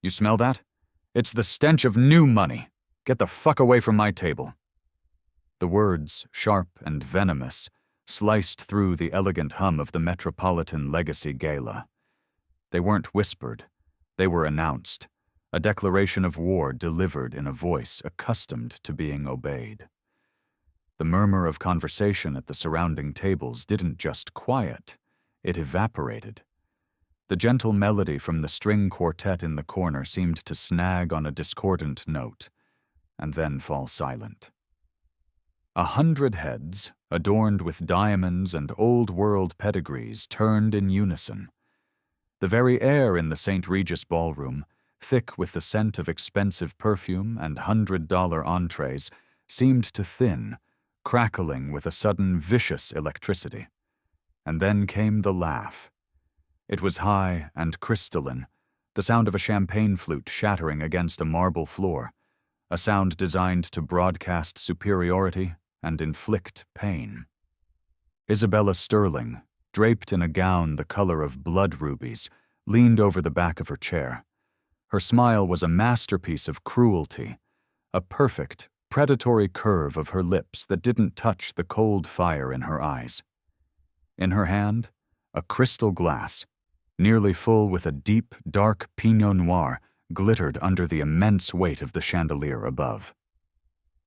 You smell that? It's the stench of new money. Get the fuck away from my table." The words, sharp and venomous, sliced through the elegant hum of the Metropolitan Legacy Gala. They weren't whispered. They were announced, a declaration of war delivered in a voice accustomed to being obeyed. The murmur of conversation at the surrounding tables didn't just quiet, it evaporated. The gentle melody from the string quartet in the corner seemed to snag on a discordant note, and then fall silent. 100 heads, adorned with diamonds and old-world pedigrees, turned in unison. The very air in the St. Regis ballroom, thick with the scent of expensive perfume and $100 entrees, seemed to thin, crackling with a sudden vicious electricity. And then came the laugh. It was high and crystalline, the sound of a champagne flute shattering against a marble floor, a sound designed to broadcast superiority and inflict pain. Isabella Sterling, draped in a gown the color of blood rubies, leaned over the back of her chair. Her smile was a masterpiece of cruelty, a perfect, predatory curve of her lips that didn't touch the cold fire in her eyes. In her hand, a crystal glass, nearly full with a deep, dark Pinot Noir, glittered under the immense weight of the chandelier above.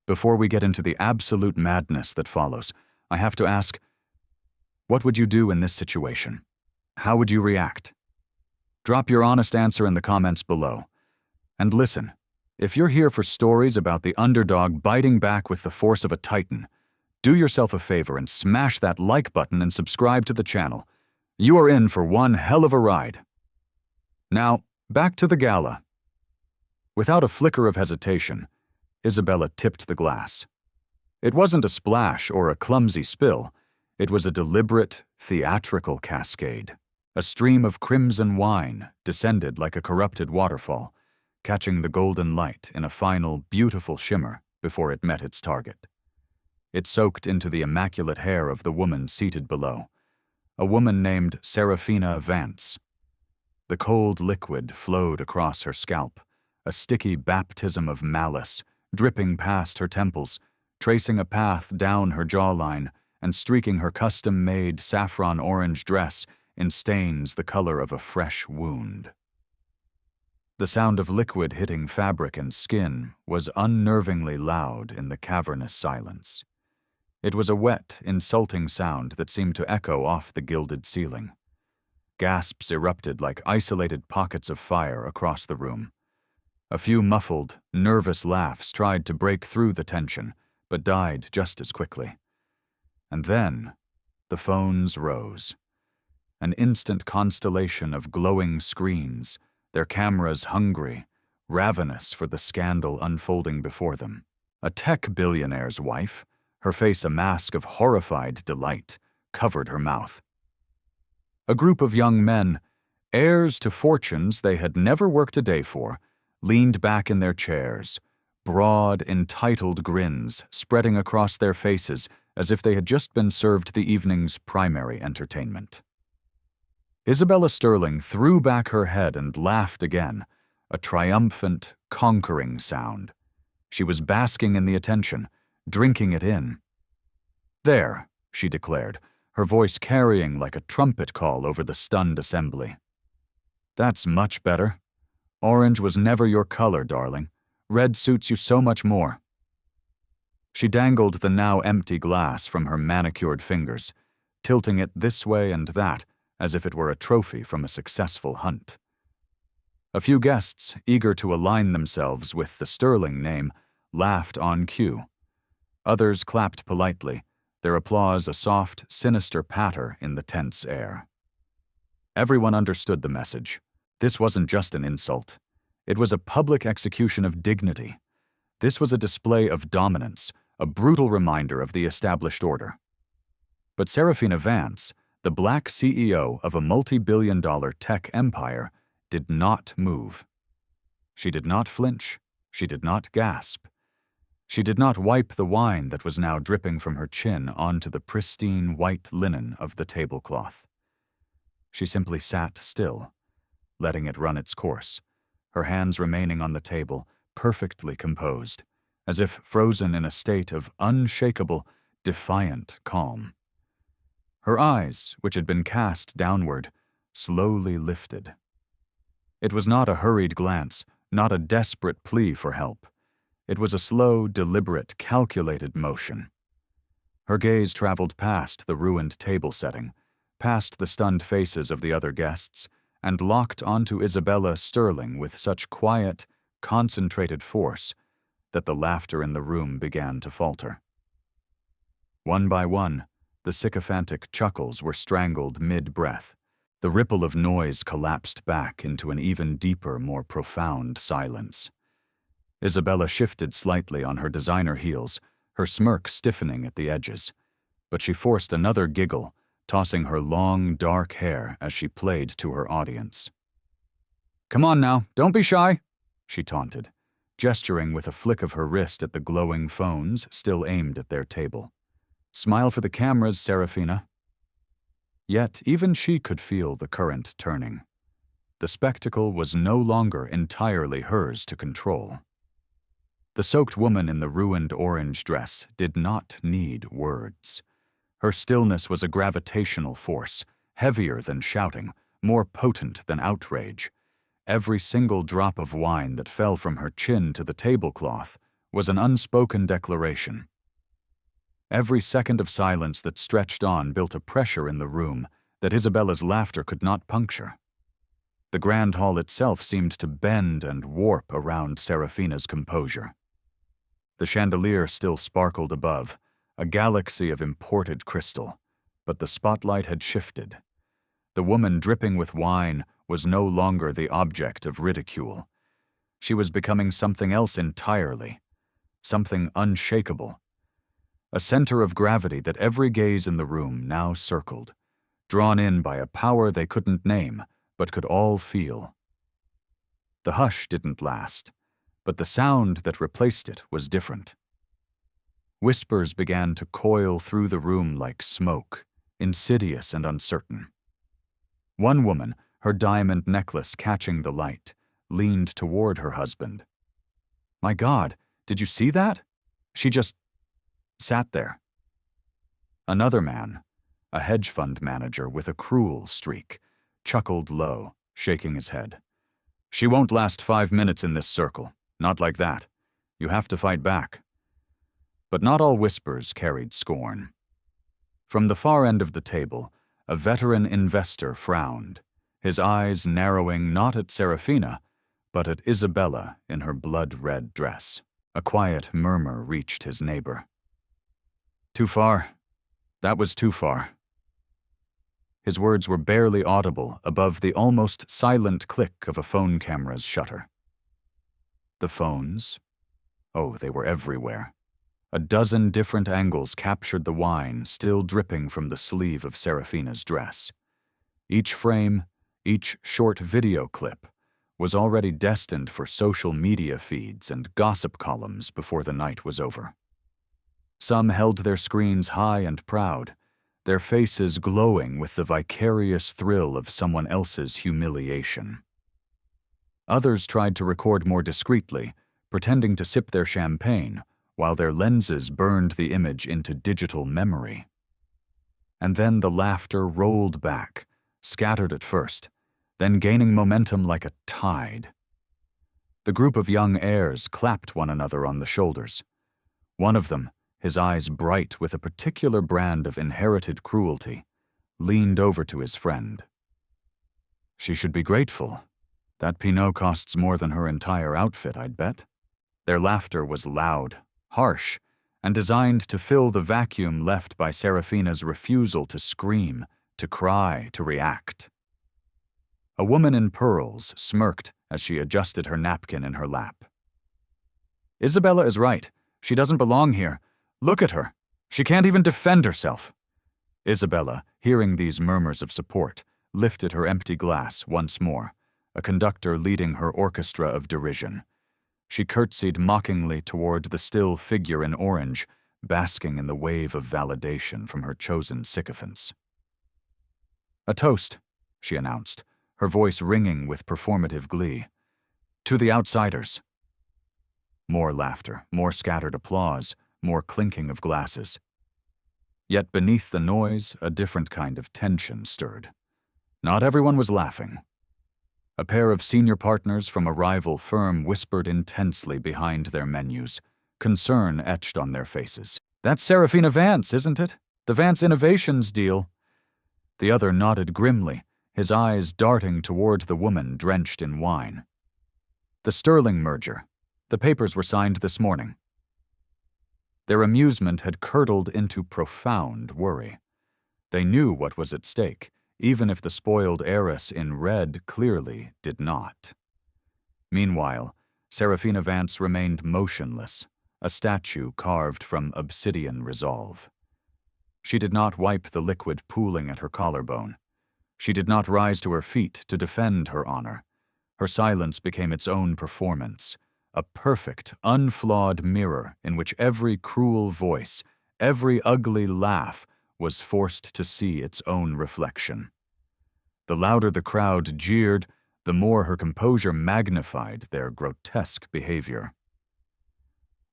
Before we get into the absolute madness that follows, I have to ask, what would you do in this situation? How would you react? Drop your honest answer in the comments below. And listen, if you're here for stories about the underdog biting back with the force of a titan, do yourself a favor and smash that like button and subscribe to the channel. You are in for one hell of a ride. Now, back to the gala. Without a flicker of hesitation, Isabella tipped the glass. It wasn't a splash or a clumsy spill. It was a deliberate, theatrical cascade. A stream of crimson wine descended like a corrupted waterfall, catching the golden light in a final, beautiful shimmer before it met its target. It soaked into the immaculate hair of the woman seated below, a woman named Serafina Vance. The cold liquid flowed across her scalp, a sticky baptism of malice, dripping past her temples, tracing a path down her jawline and streaking her custom-made saffron-orange dress in stains the color of a fresh wound. The sound of liquid hitting fabric and skin was unnervingly loud in the cavernous silence. It was a wet, insulting sound that seemed to echo off the gilded ceiling. Gasps erupted like isolated pockets of fire across the room. A few muffled, nervous laughs tried to break through the tension, but died just as quickly. And then, the phones rose. An instant constellation of glowing screens, their cameras hungry, ravenous for the scandal unfolding before them. A tech billionaire's wife, her face a mask of horrified delight, covered her mouth. A group of young men, heirs to fortunes they had never worked a day for, leaned back in their chairs, broad, entitled grins spreading across their faces as if they had just been served the evening's primary entertainment. Isabella Sterling threw back her head and laughed again, a triumphant, conquering sound. She was basking in the attention, drinking it in. "There," she declared, her voice carrying like a trumpet call over the stunned assembly. "That's much better. Orange was never your color, darling. Red suits you so much more." She dangled the now empty glass from her manicured fingers, tilting it this way and that as if it were a trophy from a successful hunt. A few guests, eager to align themselves with the Sterling name, laughed on cue. Others clapped politely, their applause a soft, sinister patter in the tense air. Everyone understood the message. This wasn't just an insult. It was a public execution of dignity. This was a display of dominance, a brutal reminder of the established order. But Serafina Vance, the black CEO of a multi-billion-dollar tech empire, did not move. She did not flinch. She did not gasp. She did not wipe the wine that was now dripping from her chin onto the pristine white linen of the tablecloth. She simply sat still, letting it run its course, her hands remaining on the table, perfectly composed, as if frozen in a state of unshakable, defiant calm. Her eyes, which had been cast downward, slowly lifted. It was not a hurried glance, not a desperate plea for help. It was a slow, deliberate, calculated motion. Her gaze traveled past the ruined table setting, past the stunned faces of the other guests, and locked onto Isabella Sterling with such quiet, concentrated force that the laughter in the room began to falter. One by one, the sycophantic chuckles were strangled mid-breath. The ripple of noise collapsed back into an even deeper, more profound silence. Isabella shifted slightly on her designer heels, her smirk stiffening at the edges, but she forced another giggle, tossing her long, dark hair as she played to her audience. "Come on now, don't be shy," she taunted, gesturing with a flick of her wrist at the glowing phones still aimed at their table. "Smile for the cameras, Serafina." Yet even she could feel the current turning. The spectacle was no longer entirely hers to control. The soaked woman in the ruined orange dress did not need words. Her stillness was a gravitational force, heavier than shouting, more potent than outrage. Every single drop of wine that fell from her chin to the tablecloth was an unspoken declaration. Every second of silence that stretched on built a pressure in the room that Isabella's laughter could not puncture. The grand hall itself seemed to bend and warp around Serafina's composure. The chandelier still sparkled above, a galaxy of imported crystal, but the spotlight had shifted. The woman dripping with wine was no longer the object of ridicule. She was becoming something else entirely, something unshakable. A center of gravity that every gaze in the room now circled, drawn in by a power they couldn't name, but could all feel. The hush didn't last, but the sound that replaced it was different. Whispers began to coil through the room like smoke, insidious and uncertain. One woman, her diamond necklace catching the light, leaned toward her husband. "My God, did you see that? She just sat there." Another man, a hedge fund manager with a cruel streak, chuckled low, shaking his head. "She won't last 5 minutes in this circle. Not like that. You have to fight back." But not all whispers carried scorn. From the far end of the table, a veteran investor frowned, his eyes narrowing not at Serafina, but at Isabella in her blood-red dress. A quiet murmur reached his neighbor. "Too far. That was too far." His words were barely audible above the almost silent click of a phone camera's shutter. The phones? Oh, they were everywhere. A dozen different angles captured the wine still dripping from the sleeve of Serafina's dress. Each frame, each short video clip, was already destined for social media feeds and gossip columns before the night was over. Some held their screens high and proud, their faces glowing with the vicarious thrill of someone else's humiliation. Others tried to record more discreetly, pretending to sip their champagne, while their lenses burned the image into digital memory. And then the laughter rolled back, scattered at first, then gaining momentum like a tide. The group of young heirs clapped one another on the shoulders. One of them, his eyes bright with a particular brand of inherited cruelty, leaned over to his friend. "She should be grateful. That Pinot costs more than her entire outfit, I'd bet." Their laughter was loud, harsh, and designed to fill the vacuum left by Serafina's refusal to scream, to cry, to react. A woman in pearls smirked as she adjusted her napkin in her lap. "Isabella is right. She doesn't belong here. Look at her. She can't even defend herself." Isabella, hearing these murmurs of support, lifted her empty glass once more, a conductor leading her orchestra of derision. She curtsied mockingly toward the still figure in orange, basking in the wave of validation from her chosen sycophants. "A toast," she announced, her voice ringing with performative glee. To the outsiders. More laughter, more scattered applause, more clinking of glasses. Yet beneath the noise, a different kind of tension stirred. Not everyone was laughing. A pair of senior partners from a rival firm whispered intensely behind their menus, concern etched on their faces. "That's Serafina Vance, isn't it? The Vance Innovations deal." The other nodded grimly, his eyes darting toward the woman drenched in wine. "The Sterling merger. The papers were signed this morning." Their amusement had curdled into profound worry. They knew what was at stake, even if the spoiled heiress in red clearly did not. Meanwhile, Serafina Vance remained motionless, a statue carved from obsidian resolve. She did not wipe the liquid pooling at her collarbone. She did not rise to her feet to defend her honor. Her silence became its own performance, a perfect, unflawed mirror in which every cruel voice, every ugly laugh was forced to see its own reflection. The louder the crowd jeered, the more her composure magnified their grotesque behavior.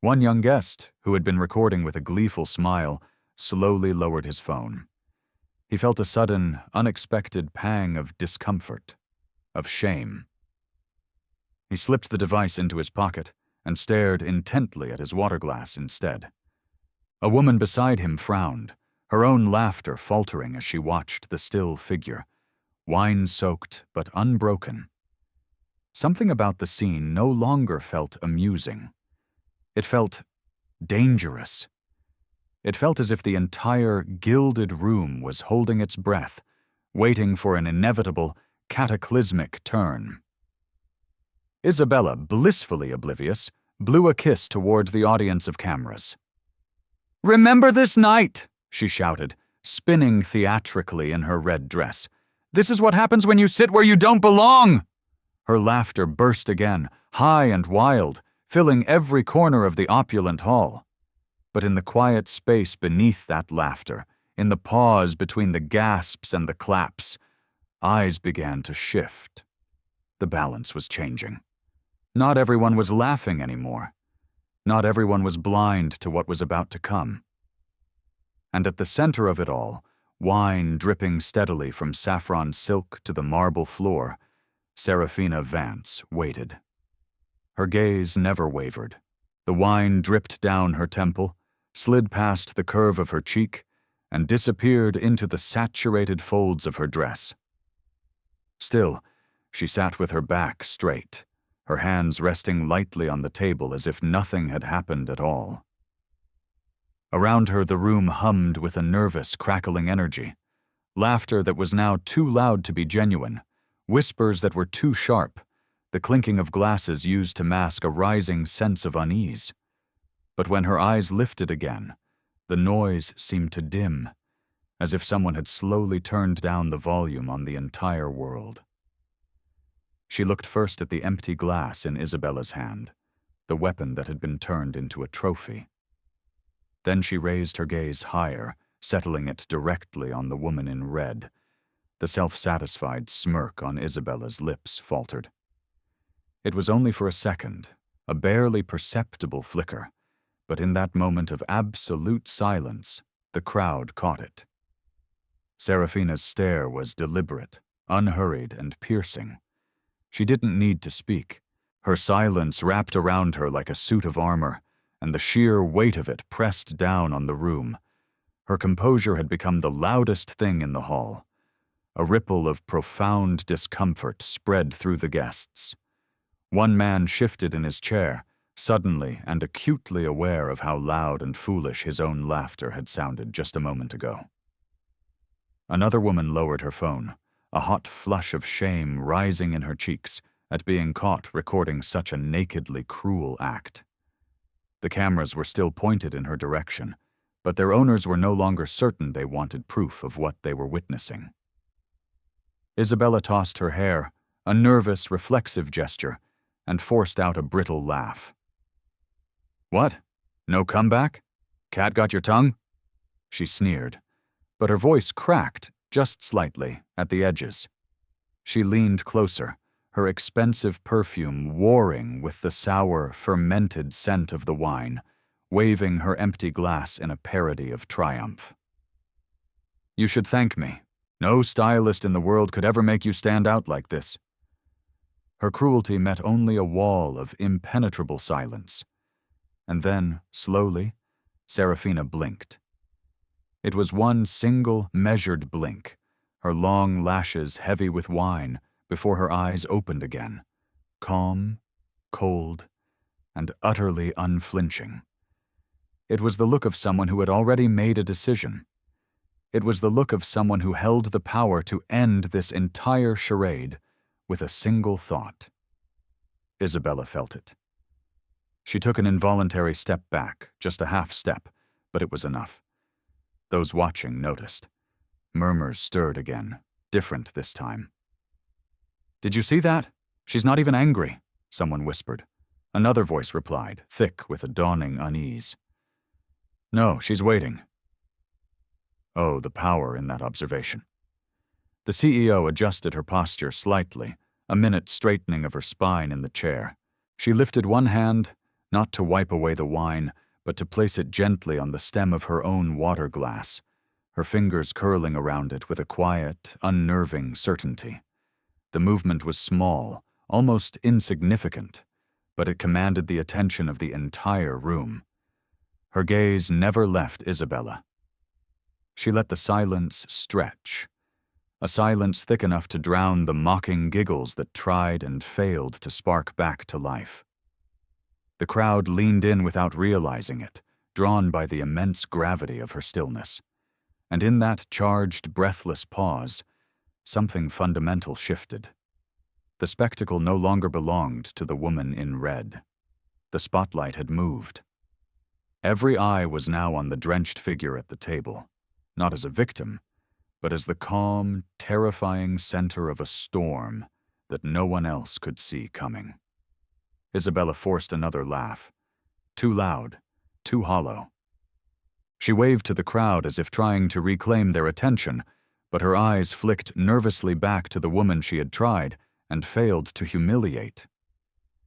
One young guest, who had been recording with a gleeful smile, slowly lowered his phone. He felt a sudden, unexpected pang of discomfort, of shame. He slipped the device into his pocket and stared intently at his water glass instead. A woman beside him frowned, her own laughter faltering as she watched the still figure, wine-soaked but unbroken. Something about the scene no longer felt amusing. It felt dangerous. It felt as if the entire gilded room was holding its breath, waiting for an inevitable, cataclysmic turn. Isabella, blissfully oblivious, blew a kiss toward the audience of cameras. "Remember this night," she shouted, spinning theatrically in her red dress. "This is what happens when you sit where you don't belong!" Her laughter burst again, high and wild, filling every corner of the opulent hall. But in the quiet space beneath that laughter, in the pause between the gasps and the claps, eyes began to shift. The balance was changing. Not everyone was laughing anymore. Not everyone was blind to what was about to come. And at the center of it all, wine dripping steadily from saffron silk to the marble floor, Serafina Vance waited. Her gaze never wavered. The wine dripped down her temple, slid past the curve of her cheek, and disappeared into the saturated folds of her dress. Still, she sat with her back straight, her hands resting lightly on the table as if nothing had happened at all. Around her the room hummed with a nervous, crackling energy, laughter that was now too loud to be genuine, whispers that were too sharp, the clinking of glasses used to mask a rising sense of unease. But when her eyes lifted again, the noise seemed to dim, as if someone had slowly turned down the volume on the entire world. She looked first at the empty glass in Isabella's hand, the weapon that had been turned into a trophy. Then she raised her gaze higher, settling it directly on the woman in red. The self-satisfied smirk on Isabella's lips faltered. It was only for a second, a barely perceptible flicker, but in that moment of absolute silence, the crowd caught it. Serafina's stare was deliberate, unhurried, and piercing. She didn't need to speak. Her silence wrapped around her like a suit of armor, and the sheer weight of it pressed down on the room. Her composure had become the loudest thing in the hall. A ripple of profound discomfort spread through the guests. One man shifted in his chair, suddenly and acutely aware of how loud and foolish his own laughter had sounded just a moment ago. Another woman lowered her phone, a hot flush of shame rising in her cheeks at being caught recording such a nakedly cruel act. The cameras were still pointed in her direction, but their owners were no longer certain they wanted proof of what they were witnessing. Isabella tossed her hair, a nervous, reflexive gesture, and forced out a brittle laugh. "What? No comeback? Cat got your tongue?" She sneered, but her voice cracked, just slightly, at the edges. She leaned closer, her expensive perfume warring with the sour, fermented scent of the wine, waving her empty glass in a parody of triumph. "You should thank me. No stylist in the world could ever make you stand out like this." Her cruelty met only a wall of impenetrable silence. And then, slowly, Serafina blinked. It was one single, measured blink, her long lashes heavy with wine, before her eyes opened again, calm, cold, and utterly unflinching. It was the look of someone who had already made a decision. It was the look of someone who held the power to end this entire charade with a single thought. Isabella felt it. She took an involuntary step back, just a half step, but it was enough. Those watching noticed. Murmurs stirred again, different this time. "Did you see that? She's not even angry," someone whispered. Another voice replied, thick with a dawning unease. "No, she's waiting." Oh, the power in that observation. The CEO adjusted her posture slightly, a minute straightening of her spine in the chair. She lifted one hand, not to wipe away the wine, but to place it gently on the stem of her own water glass, her fingers curling around it with a quiet, unnerving certainty. The movement was small, almost insignificant, but it commanded the attention of the entire room. Her gaze never left Isabella. She let the silence stretch, a silence thick enough to drown the mocking giggles that tried and failed to spark back to life. The crowd leaned in without realizing it, drawn by the immense gravity of her stillness. And in that charged, breathless pause, something fundamental shifted. The spectacle no longer belonged to the woman in red. The spotlight had moved. Every eye was now on the drenched figure at the table, not as a victim, but as the calm, terrifying center of a storm that no one else could see coming. Isabella forced another laugh, too loud, too hollow. She waved to the crowd as if trying to reclaim their attention, but her eyes flicked nervously back to the woman she had tried and failed to humiliate.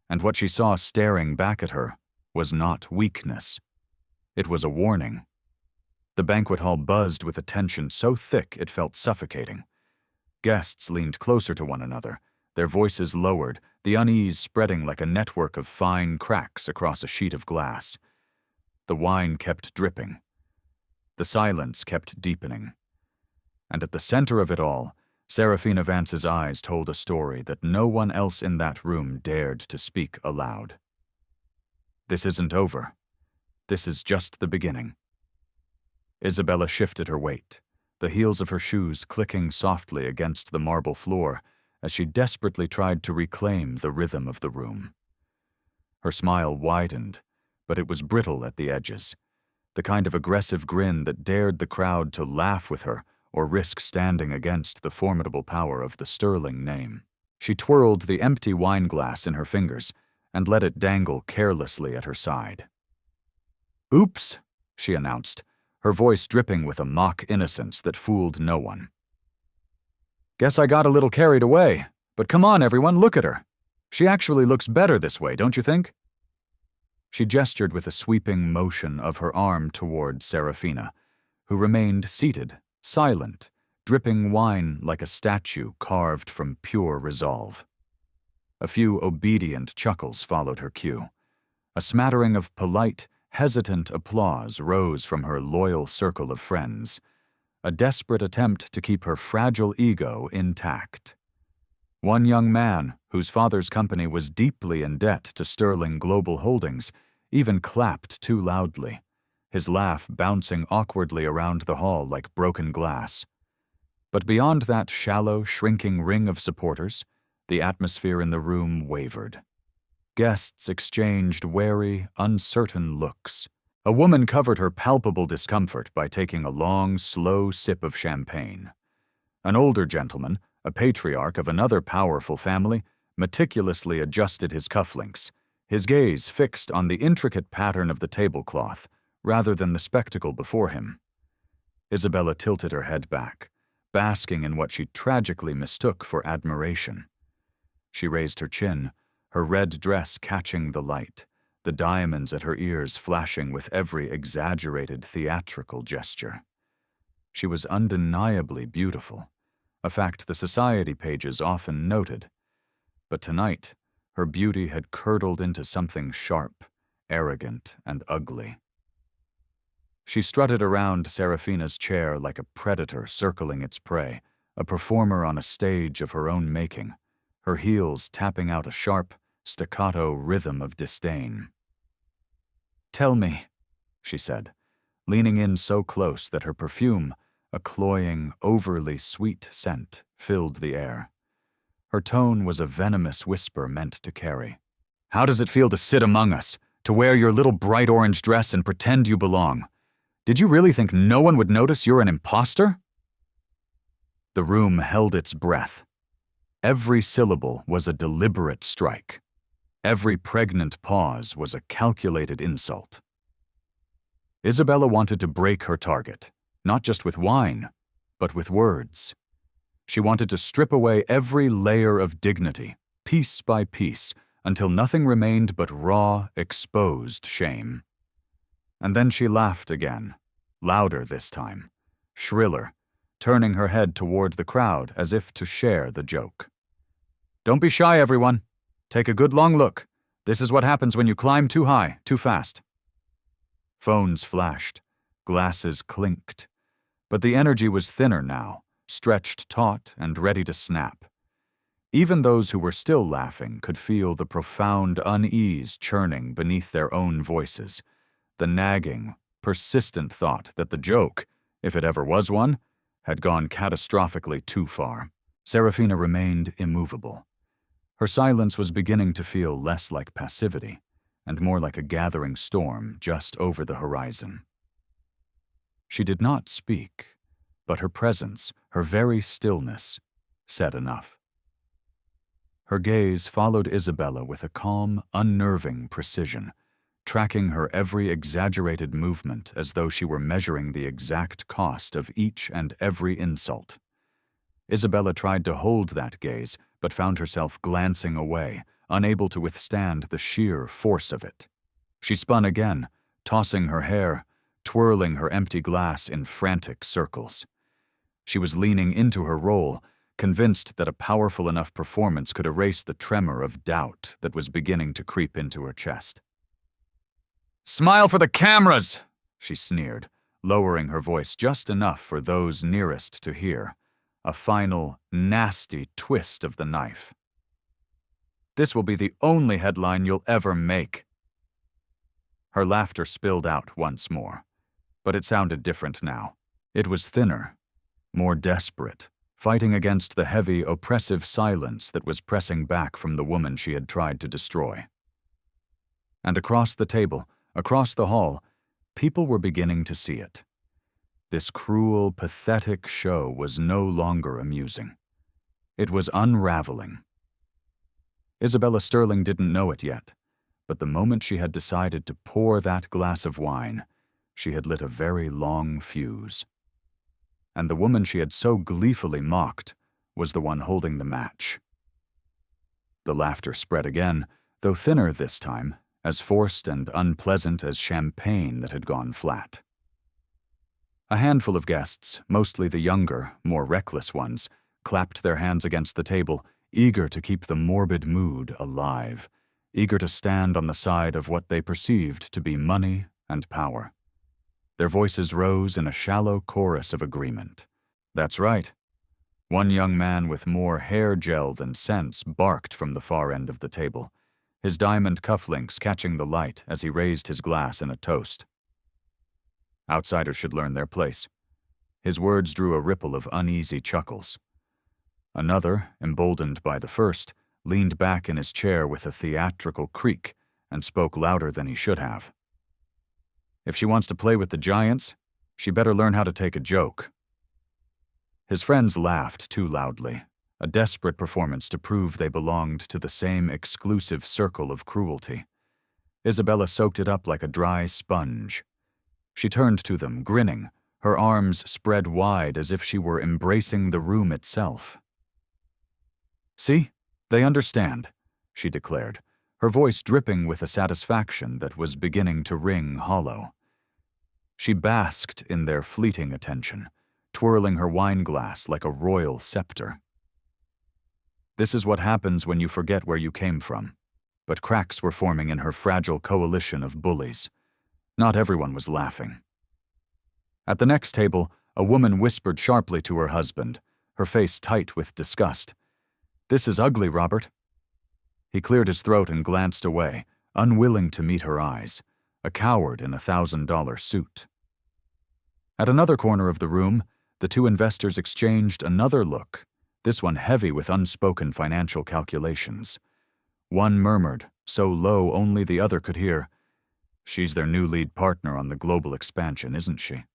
And what she saw staring back at her was not weakness. It was a warning. The banquet hall buzzed with attention so thick it felt suffocating. Guests leaned closer to one another, their voices lowered, the unease spreading like a network of fine cracks across a sheet of glass. The wine kept dripping. The silence kept deepening. And at the center of it all, Serafina Vance's eyes told a story that no one else in that room dared to speak aloud. This isn't over. This is just the beginning. Isabella shifted her weight, the heels of her shoes clicking softly against the marble floor as she desperately tried to reclaim the rhythm of the room. Her smile widened, but it was brittle at the edges, the kind of aggressive grin that dared the crowd to laugh with her or risk standing against the formidable power of the sterling name. She twirled the empty wine glass in her fingers and let it dangle carelessly at her side. "Oops," she announced, her voice dripping with a mock innocence that fooled no one. "Guess I got a little carried away, but come on, everyone, look at her. She actually looks better this way, don't you think?" She gestured with a sweeping motion of her arm toward Serafina, who remained seated, silent, dripping wine like a statue carved from pure resolve. A few obedient chuckles followed her cue. A smattering of polite, hesitant applause rose from her loyal circle of friends, a desperate attempt to keep her fragile ego intact. One young man, whose father's company was deeply in debt to Sterling Global Holdings, even clapped too loudly, his laugh bouncing awkwardly around the hall like broken glass. But beyond that shallow, shrinking ring of supporters, the atmosphere in the room wavered. Guests exchanged wary, uncertain looks. A woman covered her palpable discomfort by taking a long, slow sip of champagne. An older gentleman, a patriarch of another powerful family, meticulously adjusted his cufflinks, his gaze fixed on the intricate pattern of the tablecloth, rather than the spectacle before him. Isabella tilted her head back, basking in what she tragically mistook for admiration. She raised her chin, her red dress catching the light, the diamonds at her ears flashing with every exaggerated theatrical gesture. She was undeniably beautiful, a fact the society pages often noted. But tonight, her beauty had curdled into something sharp, arrogant, and ugly. She strutted around Serafina's chair like a predator circling its prey, a performer on a stage of her own making, her heels tapping out a sharp, staccato rhythm of disdain. "Tell me," she said, leaning in so close that her perfume, a cloying, overly sweet scent, filled the air. Her tone was a venomous whisper meant to carry. "How does it feel to sit among us, to wear your little bright orange dress and pretend you belong? Did you really think no one would notice you're an imposter?" The room held its breath. Every syllable was a deliberate strike. Every pregnant pause was a calculated insult. Isabella wanted to break her target, not just with wine, but with words. She wanted to strip away every layer of dignity, piece by piece, until nothing remained but raw, exposed shame. And then she laughed again, louder this time, shriller, turning her head toward the crowd as if to share the joke. "Don't be shy, everyone. Take a good long look. This is what happens when you climb too high, too fast." Phones flashed, glasses clinked, but the energy was thinner now, stretched taut and ready to snap. Even those who were still laughing could feel the profound unease churning beneath their own voices, the nagging, persistent thought that the joke, if it ever was one, had gone catastrophically too far. Serafina remained immovable. Her silence was beginning to feel less like passivity and more like a gathering storm just over the horizon. She did not speak, but her presence, her very stillness, said enough. Her gaze followed Isabella with a calm, unnerving precision, tracking her every exaggerated movement as though she were measuring the exact cost of each and every insult. Isabella tried to hold that gaze, but found herself glancing away, unable to withstand the sheer force of it. She spun again, tossing her hair, twirling her empty glass in frantic circles. She was leaning into her role, convinced that a powerful enough performance could erase the tremor of doubt that was beginning to creep into her chest. "Smile for the cameras!" she sneered, lowering her voice just enough for those nearest to hear. A final, nasty twist of the knife. "This will be the only headline you'll ever make." Her laughter spilled out once more, but it sounded different now. It was thinner, more desperate, fighting against the heavy, oppressive silence that was pressing back from the woman she had tried to destroy. And across the table, across the hall, people were beginning to see it. This cruel, pathetic show was no longer amusing. It was unraveling. Isabella Sterling didn't know it yet, but the moment she had decided to pour that glass of wine, she had lit a very long fuse. And the woman she had so gleefully mocked was the one holding the match. The laughter spread again, though thinner this time, as forced and unpleasant as champagne that had gone flat. A handful of guests, mostly the younger, more reckless ones, clapped their hands against the table, eager to keep the morbid mood alive, eager to stand on the side of what they perceived to be money and power. Their voices rose in a shallow chorus of agreement. "That's right." One young man with more hair gel than sense barked from the far end of the table, his diamond cufflinks catching the light as he raised his glass in a toast. Outsiders should learn their place. His words drew a ripple of uneasy chuckles. Another, emboldened by the first, leaned back in his chair with a theatrical creak and spoke louder than he should have. "If she wants to play with the giants, she better learn how to take a joke." His friends laughed too loudly, a desperate performance to prove they belonged to the same exclusive circle of cruelty. Isabella soaked it up like a dry sponge. She turned to them, grinning, her arms spread wide as if she were embracing the room itself. "See? They understand, she declared, her voice dripping with a satisfaction that was beginning to ring hollow. She basked in their fleeting attention, twirling her wine glass like a royal scepter. This is what happens when you forget where you came from. But cracks were forming in her fragile coalition of bullies. Not everyone was laughing. At the next table, a woman whispered sharply to her husband, her face tight with disgust. "This is ugly, Robert." He cleared his throat and glanced away, unwilling to meet her eyes, a coward in a $1,000 suit. At another corner of the room, the two investors exchanged another look, this one heavy with unspoken financial calculations. One murmured, so low only the other could hear, "She's their new lead partner on the global expansion, isn't she?"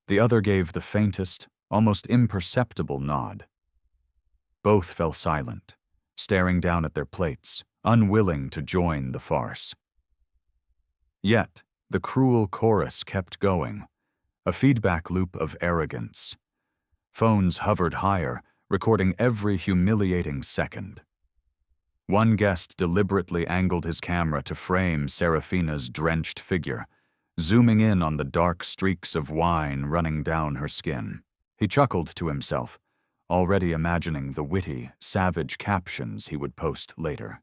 The other gave the faintest, almost imperceptible nod. Both fell silent, staring down at their plates, unwilling to join the farce. Yet, the cruel chorus kept going, a feedback loop of arrogance. Phones hovered higher, recording every humiliating second. One guest deliberately angled his camera to frame Serafina's drenched figure, zooming in on the dark streaks of wine running down her skin. He chuckled to himself, already imagining the witty, savage captions he would post later.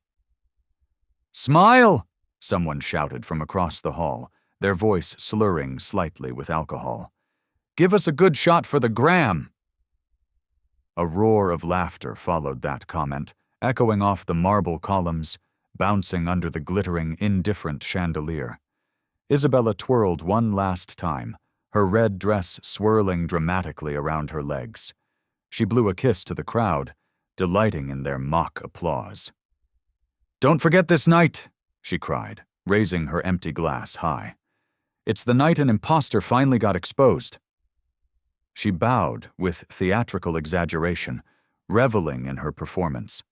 "Smile!" someone shouted from across the hall, their voice slurring slightly with alcohol. "Give us a good shot for the gram!" A roar of laughter followed that comment, echoing off the marble columns, bouncing under the glittering, indifferent chandelier. Isabella twirled one last time, her red dress swirling dramatically around her legs. She blew a kiss to the crowd, delighting in their mock applause. "Don't forget this night," she cried, raising her empty glass high. "It's the night an imposter finally got exposed." She bowed with theatrical exaggeration, reveling in her performance.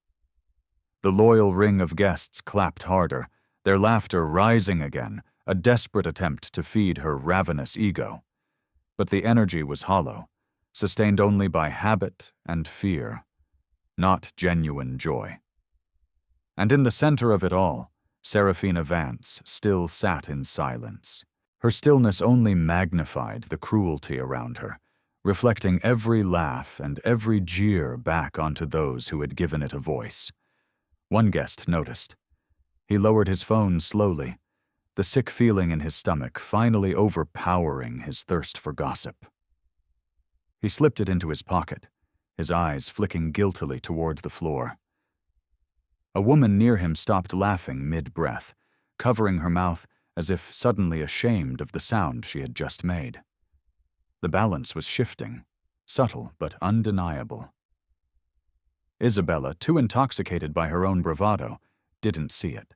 The loyal ring of guests clapped harder, their laughter rising again, a desperate attempt to feed her ravenous ego. But the energy was hollow, sustained only by habit and fear, not genuine joy. And in the center of it all, Serafina Vance still sat in silence. Her stillness only magnified the cruelty around her, reflecting every laugh and every jeer back onto those who had given it a voice. One guest noticed. He lowered his phone slowly, the sick feeling in his stomach finally overpowering his thirst for gossip. He slipped it into his pocket, his eyes flicking guiltily toward the floor. A woman near him stopped laughing mid-breath, covering her mouth as if suddenly ashamed of the sound she had just made. The balance was shifting, subtle but undeniable. Isabella, too intoxicated by her own bravado, didn't see it.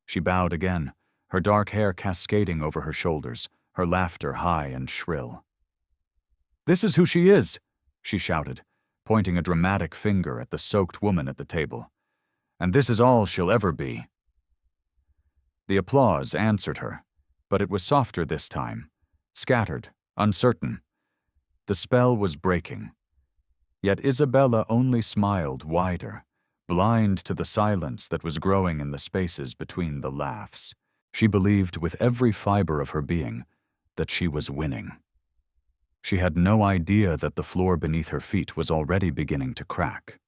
She bowed again, her dark hair cascading over her shoulders, her laughter high and shrill. "This is who she is," she shouted, pointing a dramatic finger at the soaked woman at the table. "And this is all she'll ever be." The applause answered her, but it was softer this time, scattered, uncertain. The spell was breaking. Yet Isabella only smiled wider, blind to the silence that was growing in the spaces between the laughs. She believed with every fiber of her being that she was winning. She had no idea that the floor beneath her feet was already beginning to crack.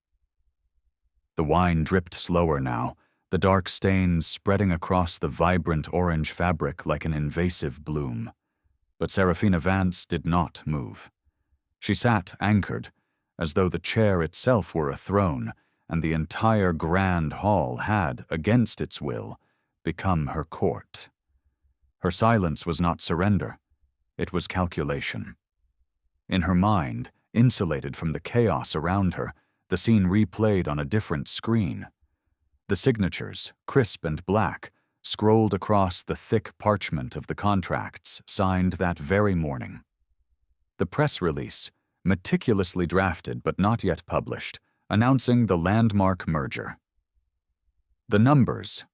The wine dripped slower now, the dark stains spreading across the vibrant orange fabric like an invasive bloom. But Serafina Vance did not move. She sat anchored, as though the chair itself were a throne, and the entire grand hall had, against its will, become her court. Her silence was not surrender, it was calculation. In her mind, insulated from the chaos around her, the scene replayed on a different screen. The signatures, crisp and black, scrolled across the thick parchment of the contracts signed that very morning. The press release, meticulously drafted but not yet published, announcing the landmark merger. The numbers,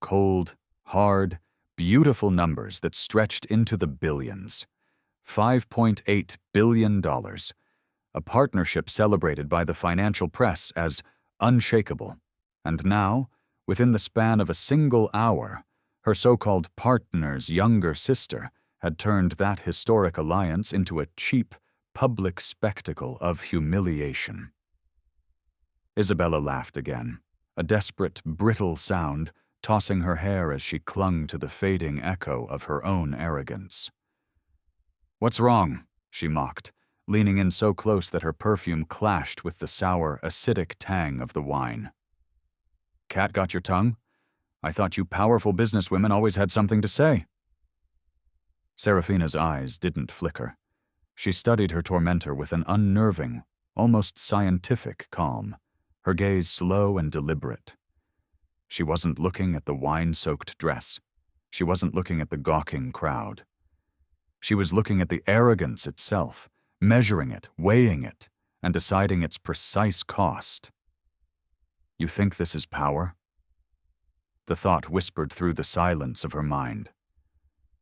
cold, hard, beautiful numbers that stretched into the billions. $5.8 billion, a partnership celebrated by the financial press as unshakable. And now, within the span of a single hour, her so-called partner's younger sister had turned that historic alliance into a cheap, public spectacle of humiliation. Isabella laughed again, a desperate, brittle sound, tossing her hair as she clung to the fading echo of her own arrogance. "What's wrong?" she mocked, leaning in so close that her perfume clashed with the sour, acidic tang of the wine. "Cat got your tongue? I thought you powerful businesswomen always had something to say." Serafina's eyes didn't flicker. She studied her tormentor with an unnerving, almost scientific calm, her gaze slow and deliberate. She wasn't looking at the wine-soaked dress. She wasn't looking at the gawking crowd. She was looking at the arrogance itself, measuring it, weighing it, and deciding its precise cost. "You think this is power?" The thought whispered through the silence of her mind.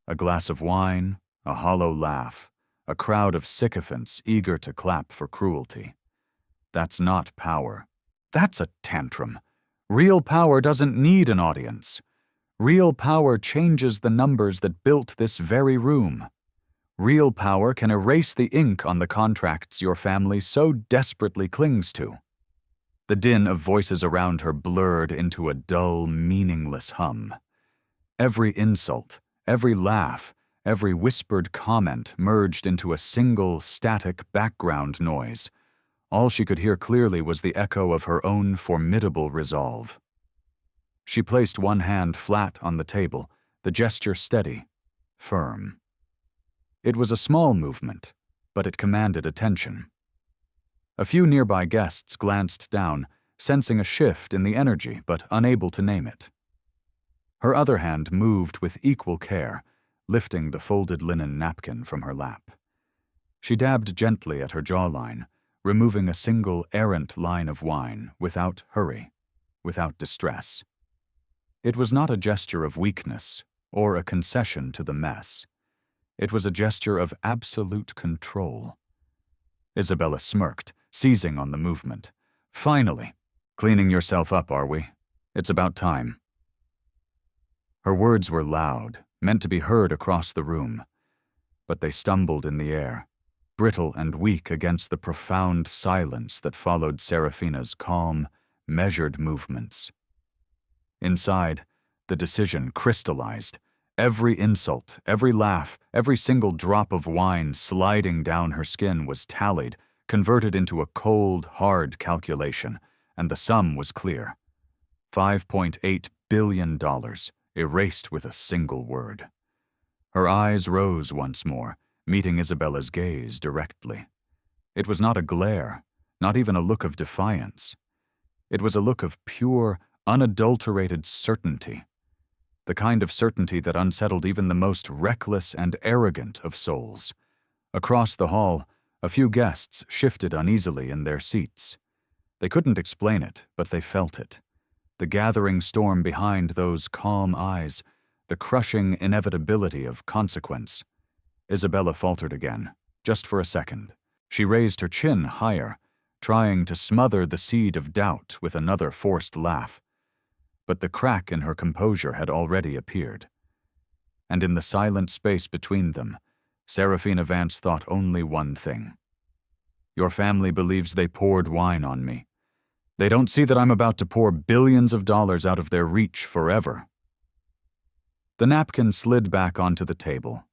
A glass of wine, a hollow laugh, a crowd of sycophants eager to clap for cruelty. That's not power. That's a tantrum. Real power doesn't need an audience. Real power changes the numbers that built this very room. Real power can erase the ink on the contracts your family so desperately clings to. The din of voices around her blurred into a dull, meaningless hum. Every insult, every laugh, every whispered comment merged into a single, static background noise. All she could hear clearly was the echo of her own formidable resolve. She placed one hand flat on the table, the gesture steady, firm. It was a small movement, but it commanded attention. A few nearby guests glanced down, sensing a shift in the energy but unable to name it. Her other hand moved with equal care, lifting the folded linen napkin from her lap. She dabbed gently at her jawline, removing a single errant line of wine without hurry, without distress. It was not a gesture of weakness or a concession to the mess. It was a gesture of absolute control. Isabella smirked, seizing on the movement. "Finally! Cleaning yourself up, are we? It's about time." Her words were loud, meant to be heard across the room, but they stumbled in the air, brittle and weak against the profound silence that followed Serafina's calm, measured movements. Inside, the decision crystallized, every insult, every laugh, every single drop of wine sliding down her skin was tallied, converted into a cold, hard calculation, and the sum was clear. $5.8 billion, erased with a single word. Her eyes rose once more, meeting Isabella's gaze directly. It was not a glare, not even a look of defiance. It was a look of pure, unadulterated certainty, the kind of certainty that unsettled even the most reckless and arrogant of souls. Across the hall, a few guests shifted uneasily in their seats. They couldn't explain it, but they felt it. The gathering storm behind those calm eyes, the crushing inevitability of consequence. Isabella faltered again, just for a second. She raised her chin higher, trying to smother the seed of doubt with another forced laugh. But the crack in her composure had already appeared. And in the silent space between them, Serafina Vance thought only one thing. "Your family believes they poured wine on me. They don't see that I'm about to pour billions of dollars out of their reach forever." The napkin slid back onto the table,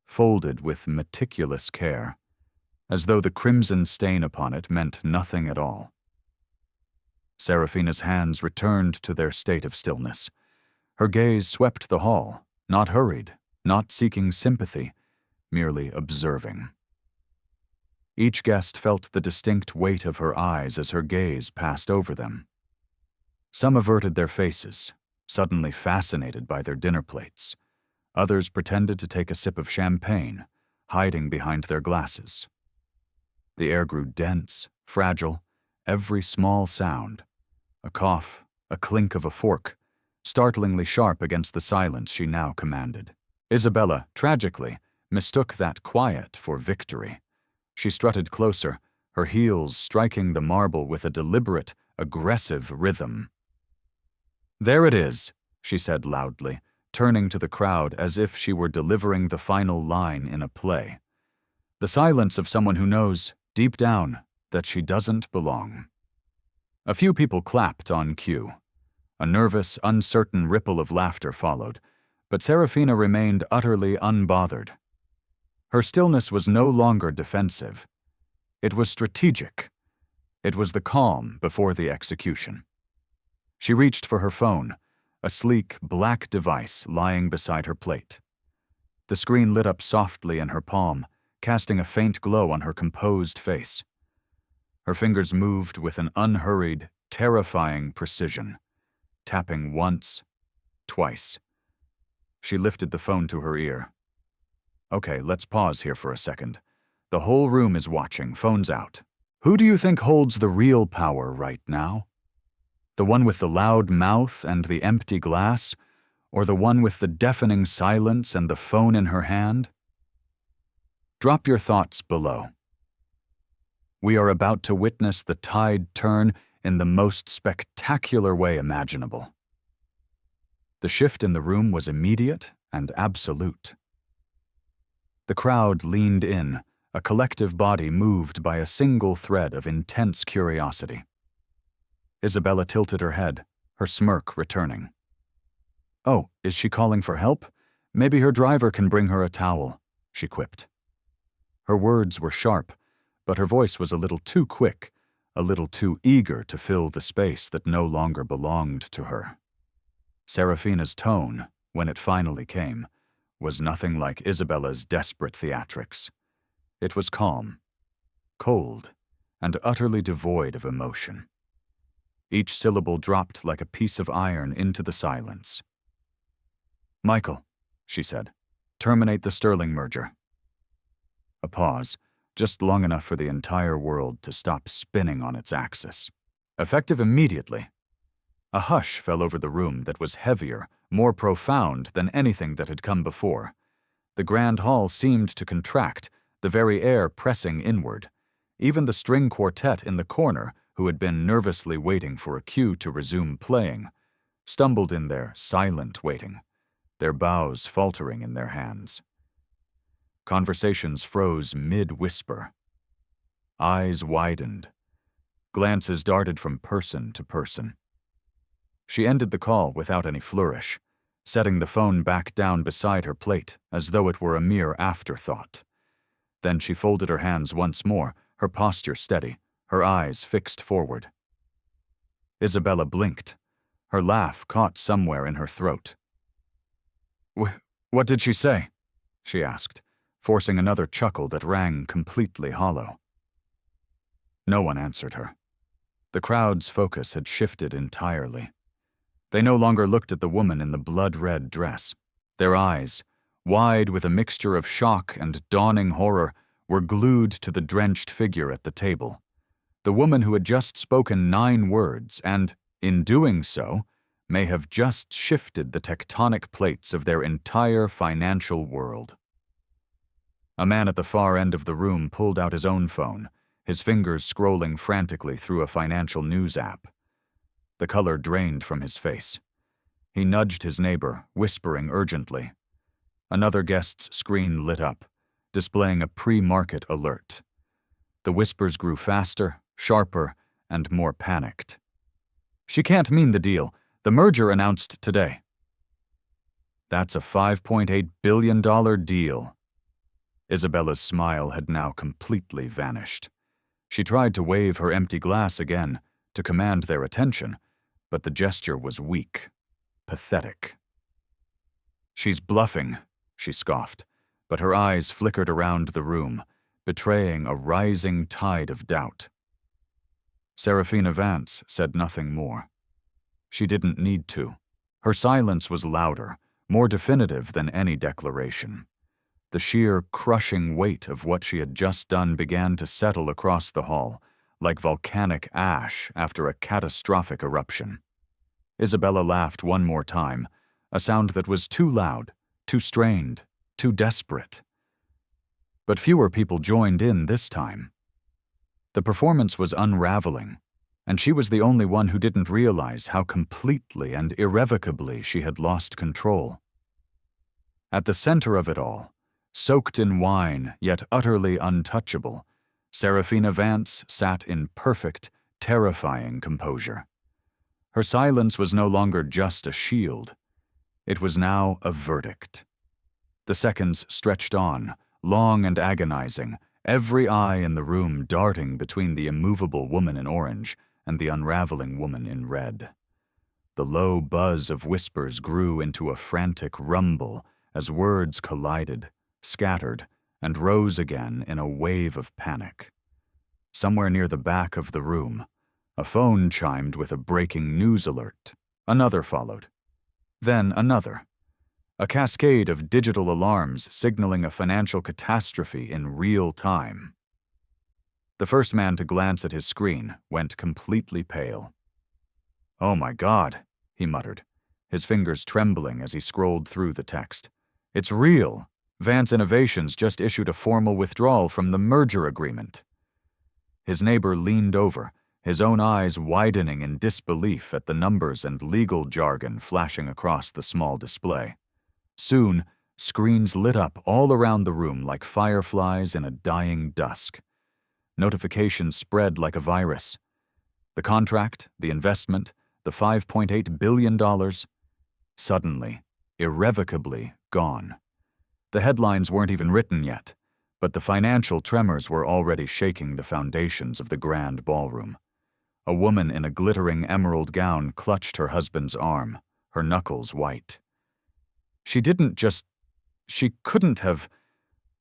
folded with meticulous care, as though the crimson stain upon it meant nothing at all. Serafina's hands returned to their state of stillness. Her gaze swept the hall, not hurried, not seeking sympathy, merely observing. Each guest felt the distinct weight of her eyes as her gaze passed over them. Some averted their faces, suddenly fascinated by their dinner plates. Others pretended to take a sip of champagne, hiding behind their glasses. The air grew dense, fragile, every small sound, a cough, a clink of a fork, startlingly sharp against the silence she now commanded. Isabella, tragically, mistook that quiet for victory. She strutted closer, her heels striking the marble with a deliberate, aggressive rhythm. "There it is," she said loudly, turning to the crowd as if she were delivering the final line in a play. The silence of someone who knows, deep down, that she doesn't belong. A few people clapped on cue. A nervous, uncertain ripple of laughter followed, but Serafina remained utterly unbothered. Her stillness was no longer defensive. It was strategic. It was the calm before the execution. She reached for her phone, a sleek, black device lying beside her plate. The screen lit up softly in her palm, casting a faint glow on her composed face. Her fingers moved with an unhurried, terrifying precision, tapping once, twice. She lifted the phone to her ear. "Okay, let's pause here for a second. The whole room is watching, phones out. Who do you think holds the real power right now? The one with the loud mouth and the empty glass, or the one with the deafening silence and the phone in her hand? Drop your thoughts below. We are about to witness the tide turn in the most spectacular way imaginable." The shift in the room was immediate and absolute. The crowd leaned in, a collective body moved by a single thread of intense curiosity. Isabella tilted her head, her smirk returning. "Oh, is she calling for help? Maybe her driver can bring her a towel," she quipped. Her words were sharp, but her voice was a little too quick, a little too eager to fill the space that no longer belonged to her. Serafina's tone, when it finally came, was nothing like Isabella's desperate theatrics. It was calm, cold, and utterly devoid of emotion. Each syllable dropped like a piece of iron into the silence. "Michael," she said, "terminate the Sterling merger." A pause, just long enough for the entire world to stop spinning on its axis. Effective immediately. A hush fell over the room that was heavier, more profound than anything that had come before. The grand hall seemed to contract, the very air pressing inward. Even the string quartet in the corner, who had been nervously waiting for a cue to resume playing, stumbled in their silent waiting, their bows faltering in their hands. Conversations froze mid-whisper. Eyes widened. Glances darted from person to person. She ended the call without any flourish, setting the phone back down beside her plate as though it were a mere afterthought. Then she folded her hands once more, her posture steady, her eyes fixed forward. Isabella blinked. Her laugh caught somewhere in her throat. "What did she say?" she asked, forcing another chuckle that rang completely hollow. No one answered her. The crowd's focus had shifted entirely. They no longer looked at the woman in the blood-red dress. Their eyes, wide with a mixture of shock and dawning horror, were glued to the drenched figure at the table. The woman who had just spoken 9 words and, in doing so, may have just shifted the tectonic plates of their entire financial world. A man at the far end of the room pulled out his own phone, his fingers scrolling frantically through a financial news app. The color drained from his face. He nudged his neighbor, whispering urgently. Another guest's screen lit up, displaying a pre-market alert. The whispers grew faster, sharper, and more panicked. "She can't mean the deal. The merger announced today." "That's a $5.8 billion deal." Isabella's smile had now completely vanished. She tried to wave her empty glass again, to command their attention, but the gesture was weak, pathetic. "She's bluffing," she scoffed, but her eyes flickered around the room, betraying a rising tide of doubt. Serafina Vance said nothing more. She didn't need to. Her silence was louder, more definitive than any declaration. The sheer, crushing weight of what she had just done began to settle across the hall, like volcanic ash after a catastrophic eruption. Isabella laughed one more time, a sound that was too loud, too strained, too desperate. But fewer people joined in this time. The performance was unraveling, And she was the only one who didn't realize how completely and irrevocably she had lost control. At the center of it all, soaked in wine yet utterly untouchable, Serafina Vance sat in perfect, terrifying composure. Her silence was no longer just a shield. It was now a verdict. The seconds stretched on, long and agonizing, every eye in the room darting between the immovable woman in orange and the unraveling woman in red. The low buzz of whispers grew into a frantic rumble as words collided, scattered, and rose again in a wave of panic. Somewhere near the back of the room, a phone chimed with a breaking news alert. Another followed. Then another. A cascade of digital alarms signaling a financial catastrophe in real time. The first man to glance at his screen went completely pale. "Oh my God," he muttered, his fingers trembling as he scrolled through the text. "It's real. Vance Innovations just issued a formal withdrawal from the merger agreement." His neighbor leaned over, his own eyes widening in disbelief at the numbers and legal jargon flashing across the small display. Soon, screens lit up all around the room like fireflies in a dying dusk. Notifications spread like a virus. The contract, the investment, the $5.8 billion, suddenly, irrevocably gone. The headlines weren't even written yet, but the financial tremors were already shaking the foundations of the grand ballroom. A woman in a glittering emerald gown clutched her husband's arm, her knuckles white. She couldn't have.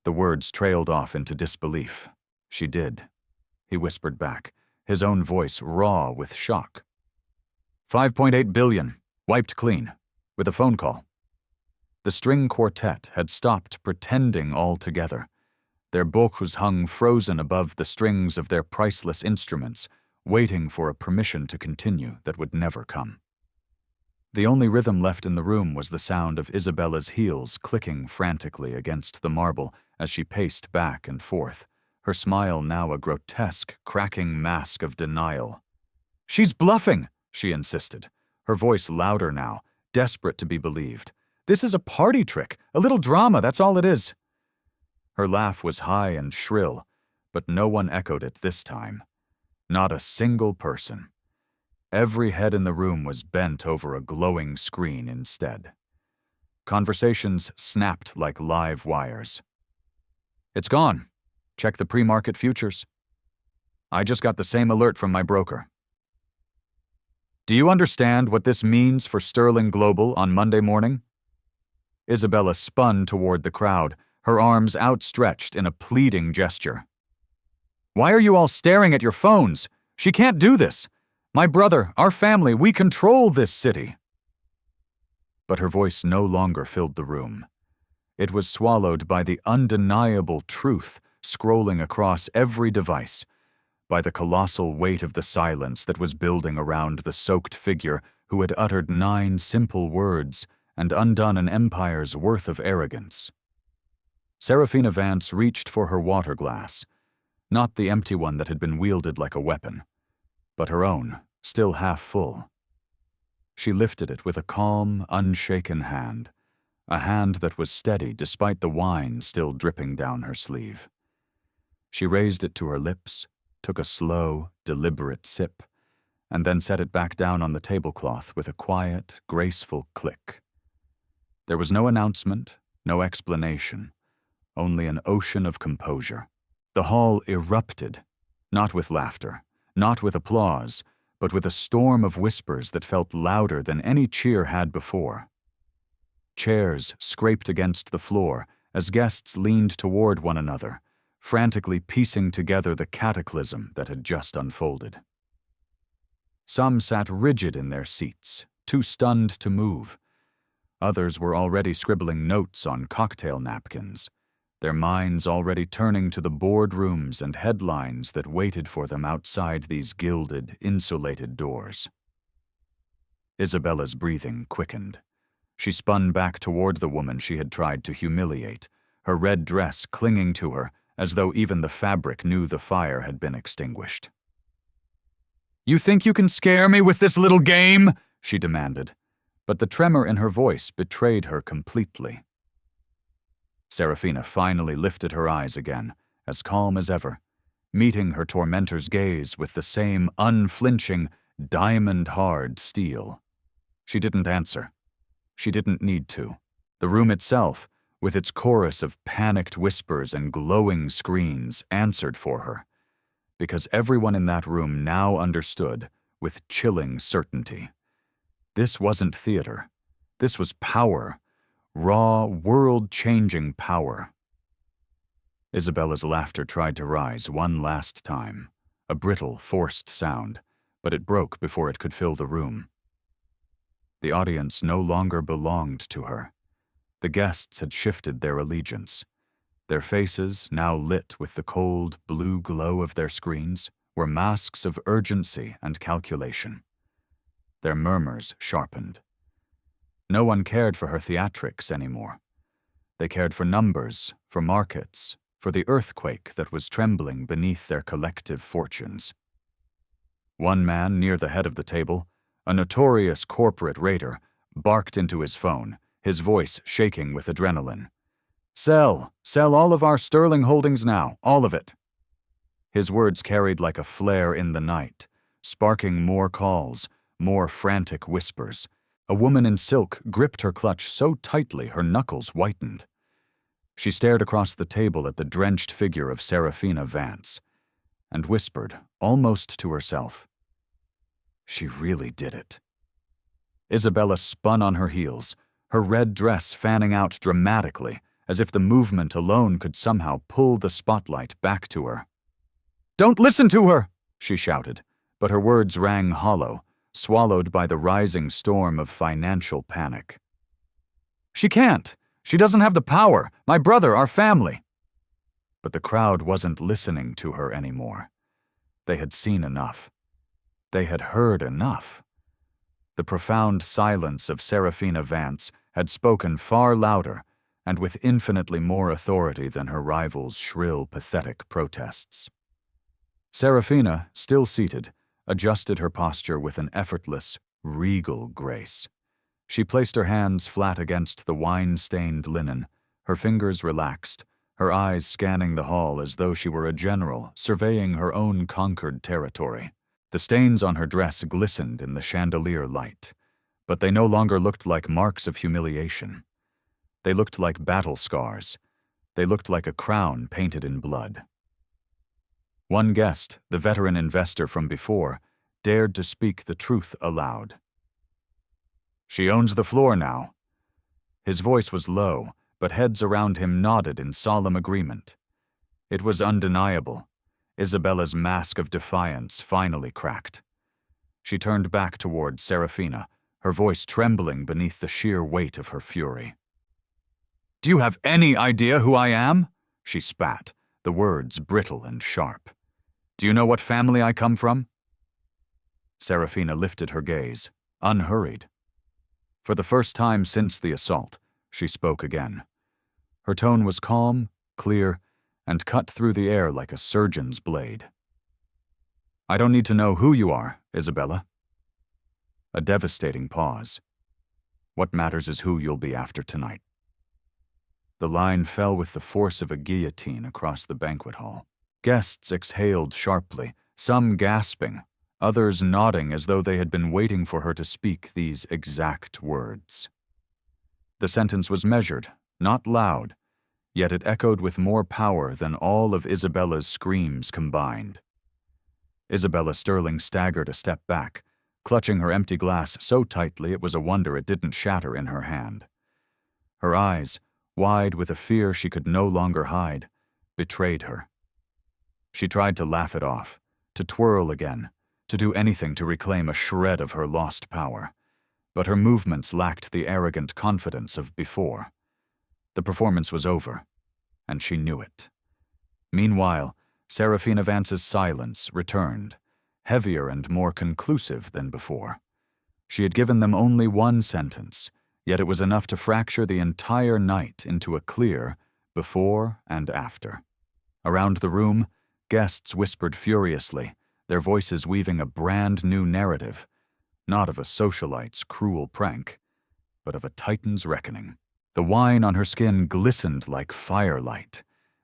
The words trailed off into disbelief. "She did," he whispered back, his own voice raw with shock. $5.8 billion, wiped clean, with a phone call. The string quartet had stopped pretending altogether. Their bocus hung frozen above the strings of their priceless instruments, waiting for a permission to continue that would never come. The only rhythm left in the room was the sound of Isabella's heels clicking frantically against the marble as she paced back and forth, her smile now a grotesque, cracking mask of denial. "She's bluffing," she insisted, her voice louder now, desperate to be believed. "This is a party trick, a little drama, that's all it is." Her laugh was high and shrill, but no one echoed it this time. Not a single person. Every head in the room was bent over a glowing screen instead. Conversations snapped like live wires. "It's gone. Check the pre-market futures. I just got the same alert from my broker." "Do you understand what this means for Sterling Global on Monday morning?" Isabella spun toward the crowd, her arms outstretched in a pleading gesture. "Why are you all staring at your phones? She can't do this. My brother, our family, we control this city." But her voice no longer filled the room. It was swallowed by the undeniable truth scrolling across every device, by the colossal weight of the silence that was building around the soaked figure who had uttered 9 simple words and undone an empire's worth of arrogance. Serafina Vance reached for her water glass, not the empty one that had been wielded like a weapon, but her own, still half full. She lifted it with a calm, unshaken hand, a hand that was steady despite the wine still dripping down her sleeve. She raised it to her lips, took a slow, deliberate sip, and then set it back down on the tablecloth with a quiet, graceful click. There was no announcement, no explanation, only an ocean of composure. The hall erupted, not with laughter, not with applause, but with a storm of whispers that felt louder than any cheer had before. Chairs scraped against the floor as guests leaned toward one another, frantically piecing together the cataclysm that had just unfolded. Some sat rigid in their seats, too stunned to move. Others were already scribbling notes on cocktail napkins, their minds already turning to the boardrooms and headlines that waited for them outside these gilded, insulated doors. Isabella's breathing quickened. She spun back toward the woman she had tried to humiliate, her red dress clinging to her as though even the fabric knew the fire had been extinguished. You think you can scare me with this little game? She demanded, but the tremor in her voice betrayed her completely. Serafina finally lifted her eyes again, as calm as ever, meeting her tormentor's gaze with the same unflinching, diamond-hard steel. She didn't answer. She didn't need to. The room itself, with its chorus of panicked whispers and glowing screens, answered for her, because everyone in that room now understood, with chilling certainty. This wasn't theater. This was power. Raw, world-changing power. Isabella's laughter tried to rise one last time, a brittle, forced sound, but it broke before it could fill the room. The audience no longer belonged to her. The guests had shifted their allegiance. Their faces, now lit with the cold, blue glow of their screens, were masks of urgency and calculation. Their murmurs sharpened. No one cared for her theatrics anymore. They cared for numbers, for markets, for the earthquake that was trembling beneath their collective fortunes. One man near the head of the table, a notorious corporate raider, barked into his phone, his voice shaking with adrenaline. Sell all of our sterling holdings now, all of it. His words carried like a flare in the night, sparking more calls, more frantic whispers. A woman in silk gripped her clutch so tightly her knuckles whitened. She stared across the table at the drenched figure of Serafina Vance, and whispered, almost to herself, "She really did it." Isabella spun on her heels, her red dress fanning out dramatically, as if the movement alone could somehow pull the spotlight back to her. "Don't listen to her!" she shouted, but her words rang hollow, swallowed by the rising storm of financial panic. "She can't! She doesn't have the power! My brother, our family!" But the crowd wasn't listening to her anymore. They had seen enough. They had heard enough. The profound silence of Serafina Vance had spoken far louder and with infinitely more authority than her rival's shrill, pathetic protests. Serafina, still seated, adjusted her posture with an effortless, regal grace. She placed her hands flat against the wine-stained linen, her fingers relaxed, her eyes scanning the hall as though she were a general surveying her own conquered territory. The stains on her dress glistened in the chandelier light, but they no longer looked like marks of humiliation. They looked like battle scars. They looked like a crown painted in blood. One guest, the veteran investor from before, dared to speak the truth aloud. "She owns the floor now." His voice was low, but heads around him nodded in solemn agreement. It was undeniable. Isabella's mask of defiance finally cracked. She turned back toward Serafina, her voice trembling beneath the sheer weight of her fury. "Do you have any idea who I am?" she spat, the words brittle and sharp. "Do you know what family I come from?" Serafina lifted her gaze, unhurried. For the first time since the assault, she spoke again. Her tone was calm, clear, and cut through the air like a surgeon's blade. "I don't need to know who you are, Isabella." A devastating pause. "What matters is who you'll be after tonight." The line fell with the force of a guillotine across the banquet hall. Guests exhaled sharply, some gasping, others nodding as though they had been waiting for her to speak these exact words. The sentence was measured, not loud, yet it echoed with more power than all of Isabella's screams combined. Isabella Sterling staggered a step back, clutching her empty glass so tightly it was a wonder it didn't shatter in her hand. Her eyes, wide with a fear she could no longer hide, betrayed her. She tried to laugh it off, to twirl again, to do anything to reclaim a shred of her lost power, but her movements lacked the arrogant confidence of before. The performance was over, and she knew it. Meanwhile, Serafina Vance's silence returned, heavier and more conclusive than before. She had given them only one sentence, yet it was enough to fracture the entire night into a clear before and after. Around the room, guests whispered furiously, their voices weaving a brand new narrative, not of a socialite's cruel prank, but of a titan's reckoning. The wine on her skin glistened like firelight.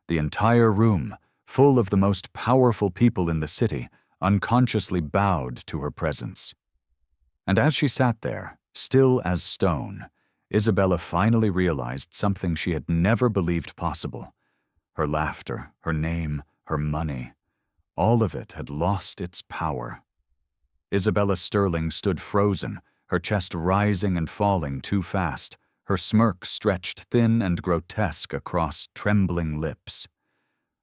The entire room, full of the most powerful people in the city, unconsciously bowed to her presence. And as she sat there, still as stone, Isabella finally realized something she had never believed possible. Her laughter, her name, her money, all of it had lost its power. Isabella Sterling stood frozen, her chest rising and falling too fast, her smirk stretched thin and grotesque across trembling lips.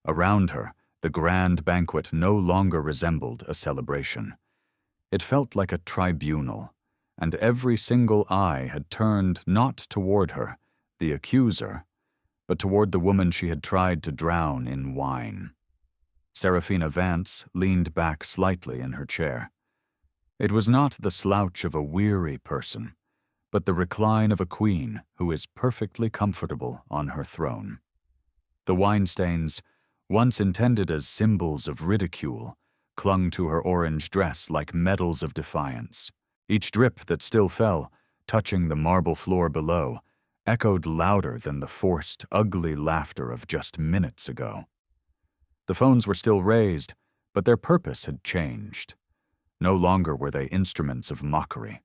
Around her, the grand banquet no longer resembled a celebration. It felt like a tribunal, and every single eye had turned not toward her, the accuser, but toward the woman she had tried to drown in wine. Serafina Vance leaned back slightly in her chair. It was not the slouch of a weary person, but the recline of a queen who is perfectly comfortable on her throne. The wine stains, once intended as symbols of ridicule, clung to her orange dress like medals of defiance. Each drip that still fell, touching the marble floor below, echoed louder than the forced, ugly laughter of just minutes ago. The phones were still raised, but their purpose had changed. No longer were they instruments of mockery.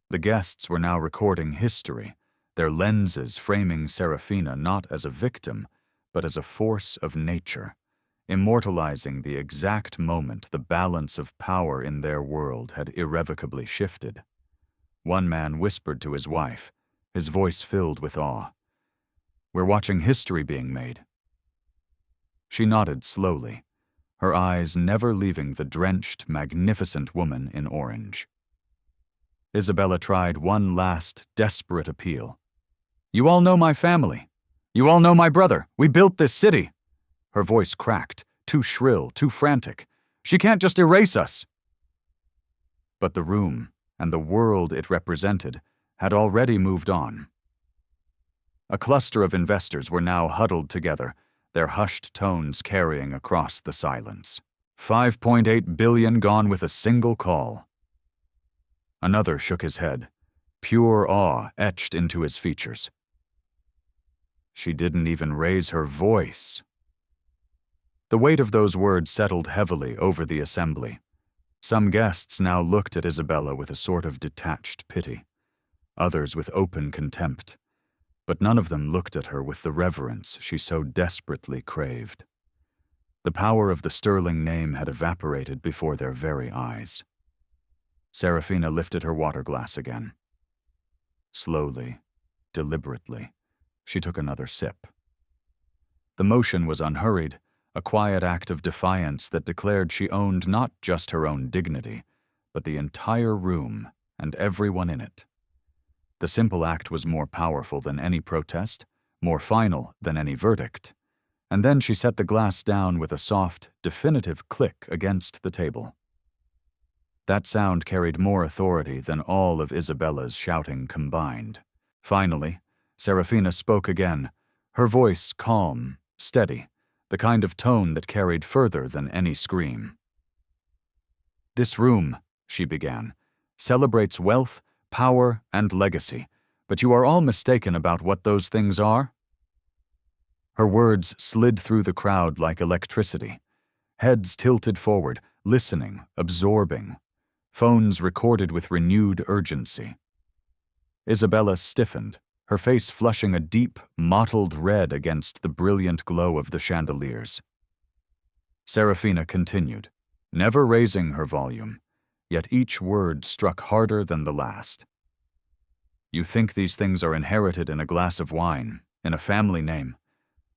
The guests were now recording history, their lenses framing Serafina not as a victim, but as a force of nature, immortalizing the exact moment the balance of power in their world had irrevocably shifted. One man whispered to his wife, his voice filled with awe. "We're watching history being made." She nodded slowly, her eyes never leaving the drenched, magnificent woman in orange. Isabella tried one last, desperate appeal. "You all know my family. You all know my brother. We built this city." Her voice cracked, too shrill, too frantic. "She can't just erase us." But the room, and the world it represented, had already moved on. A cluster of investors were now huddled together, their hushed tones carrying across the silence. 5.8 billion gone with a single call. Another shook his head, pure awe etched into his features. She didn't even raise her voice. The weight of those words settled heavily over the assembly. Some guests now looked at Isabella with a sort of detached pity, others with open contempt, but none of them looked at her with the reverence she so desperately craved. The power of the Sterling name had evaporated before their very eyes. Serafina lifted her water glass again. Slowly, deliberately, she took another sip. The motion was unhurried, a quiet act of defiance that declared she owned not just her own dignity, but the entire room and everyone in it. The simple act was more powerful than any protest, more final than any verdict, and then she set the glass down with a soft, definitive click against the table. That sound carried more authority than all of Isabella's shouting combined. Finally, Serafina spoke again, her voice calm, steady, the kind of tone that carried further than any scream. "This room," she began, "celebrates wealth, power, and legacy, but you are all mistaken about what those things are." Her words slid through the crowd like electricity. Heads tilted forward, listening, absorbing. Phones recorded with renewed urgency. Isabella stiffened, her face flushing a deep, mottled red against the brilliant glow of the chandeliers. Serafina continued, never raising her volume, yet each word struck harder than the last. "You think these things are inherited in a glass of wine, in a family name.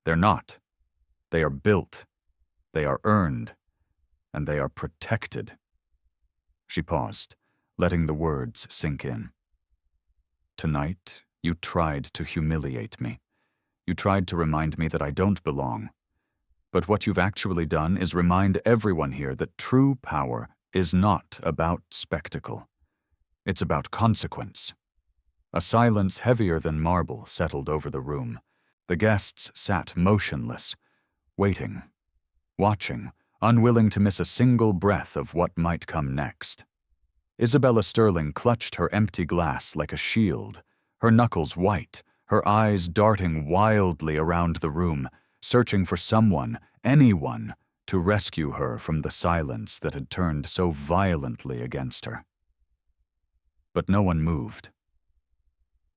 They're not. They are built. They are earned. And they are protected." She paused, letting the words sink in. "Tonight, you tried to humiliate me. You tried to remind me that I don't belong. But what you've actually done is remind everyone here that true power is not about spectacle. It's about consequence." A silence heavier than marble settled over the room. The guests sat motionless, waiting, watching, unwilling to miss a single breath of what might come next. Isabella Sterling clutched her empty glass like a shield, her knuckles white, her eyes darting wildly around the room, searching for someone, anyone, to rescue her from the silence that had turned so violently against her. But no one moved.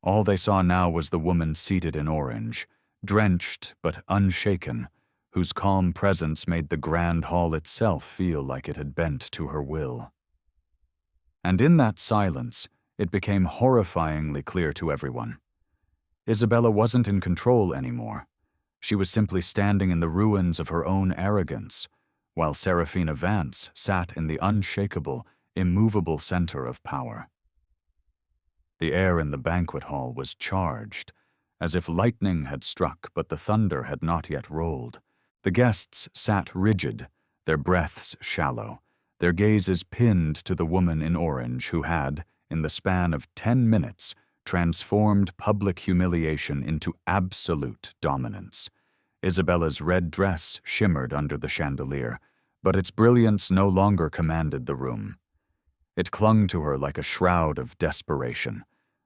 All they saw now was the woman seated in orange, drenched but unshaken, whose calm presence made the grand hall itself feel like it had bent to her will. And in that silence, it became horrifyingly clear to everyone. Isabella wasn't in control anymore. She was simply standing in the ruins of her own arrogance, while Serafina Vance sat in the unshakable, immovable center of power. The air in the banquet hall was charged, as if lightning had struck but the thunder had not yet rolled. The guests sat rigid, their breaths shallow, their gazes pinned to the woman in orange who had, in the span of 10 minutes, transformed public humiliation into absolute dominance. Isabella's red dress shimmered under the chandelier, but its brilliance no longer commanded the room. It clung to her like a shroud of desperation,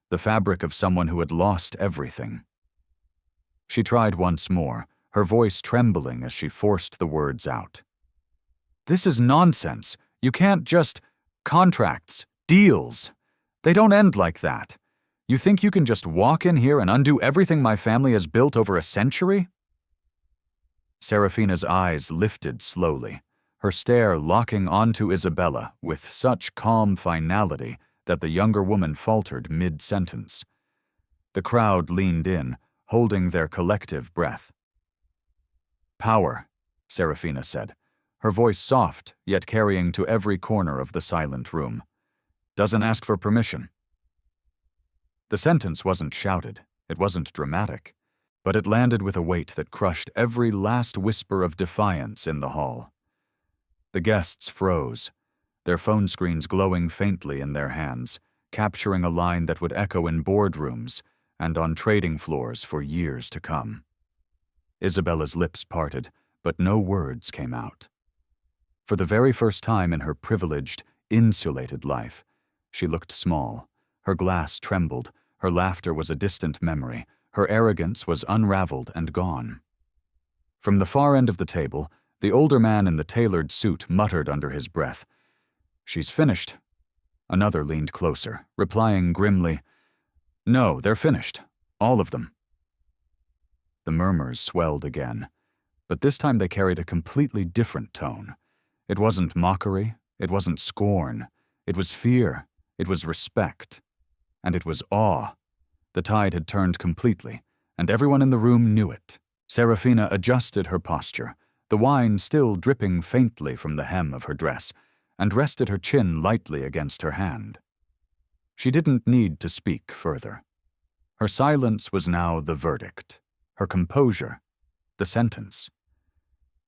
the fabric of someone who had lost everything. She tried once more, her voice trembling as she forced the words out. "This is nonsense. You can't just... Contracts, deals. They don't end like that. You think you can just walk in here and undo everything my family has built over a century?" Serafina's eyes lifted slowly, her stare locking onto Isabella with such calm finality that the younger woman faltered mid-sentence. The crowd leaned in, holding their collective breath. "Power," Serafina said, her voice soft yet carrying to every corner of the silent room. "Doesn't ask for permission." The sentence wasn't shouted, it wasn't dramatic, but it landed with a weight that crushed every last whisper of defiance in the hall. The guests froze, their phone screens glowing faintly in their hands, capturing a line that would echo in boardrooms and on trading floors for years to come. Isabella's lips parted, but no words came out. For the very first time in her privileged, insulated life, she looked small. Her glass trembled, her laughter was a distant memory, her arrogance was unraveled and gone. From the far end of the table, the older man in the tailored suit muttered under his breath, "She's finished." Another leaned closer, replying grimly, "No, they're finished. All of them." The murmurs swelled again, but this time they carried a completely different tone. It wasn't mockery, it wasn't scorn, it was fear, it was respect, and it was awe. The tide had turned completely, and everyone in the room knew it. Serafina adjusted her posture, the wine still dripping faintly from the hem of her dress, and rested her chin lightly against her hand. She didn't need to speak further. Her silence was now the verdict, her composure, the sentence.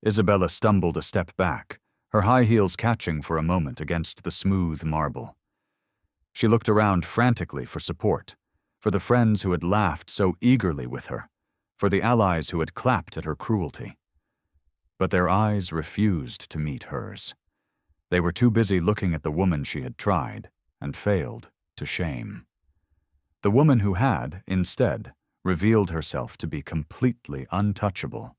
Isabella stumbled a step back, her high heels catching for a moment against the smooth marble. She looked around frantically for support, for the friends who had laughed so eagerly with her, for the allies who had clapped at her cruelty. But their eyes refused to meet hers. They were too busy looking at the woman she had tried, and failed, to shame. The woman who had, instead, revealed herself to be completely untouchable.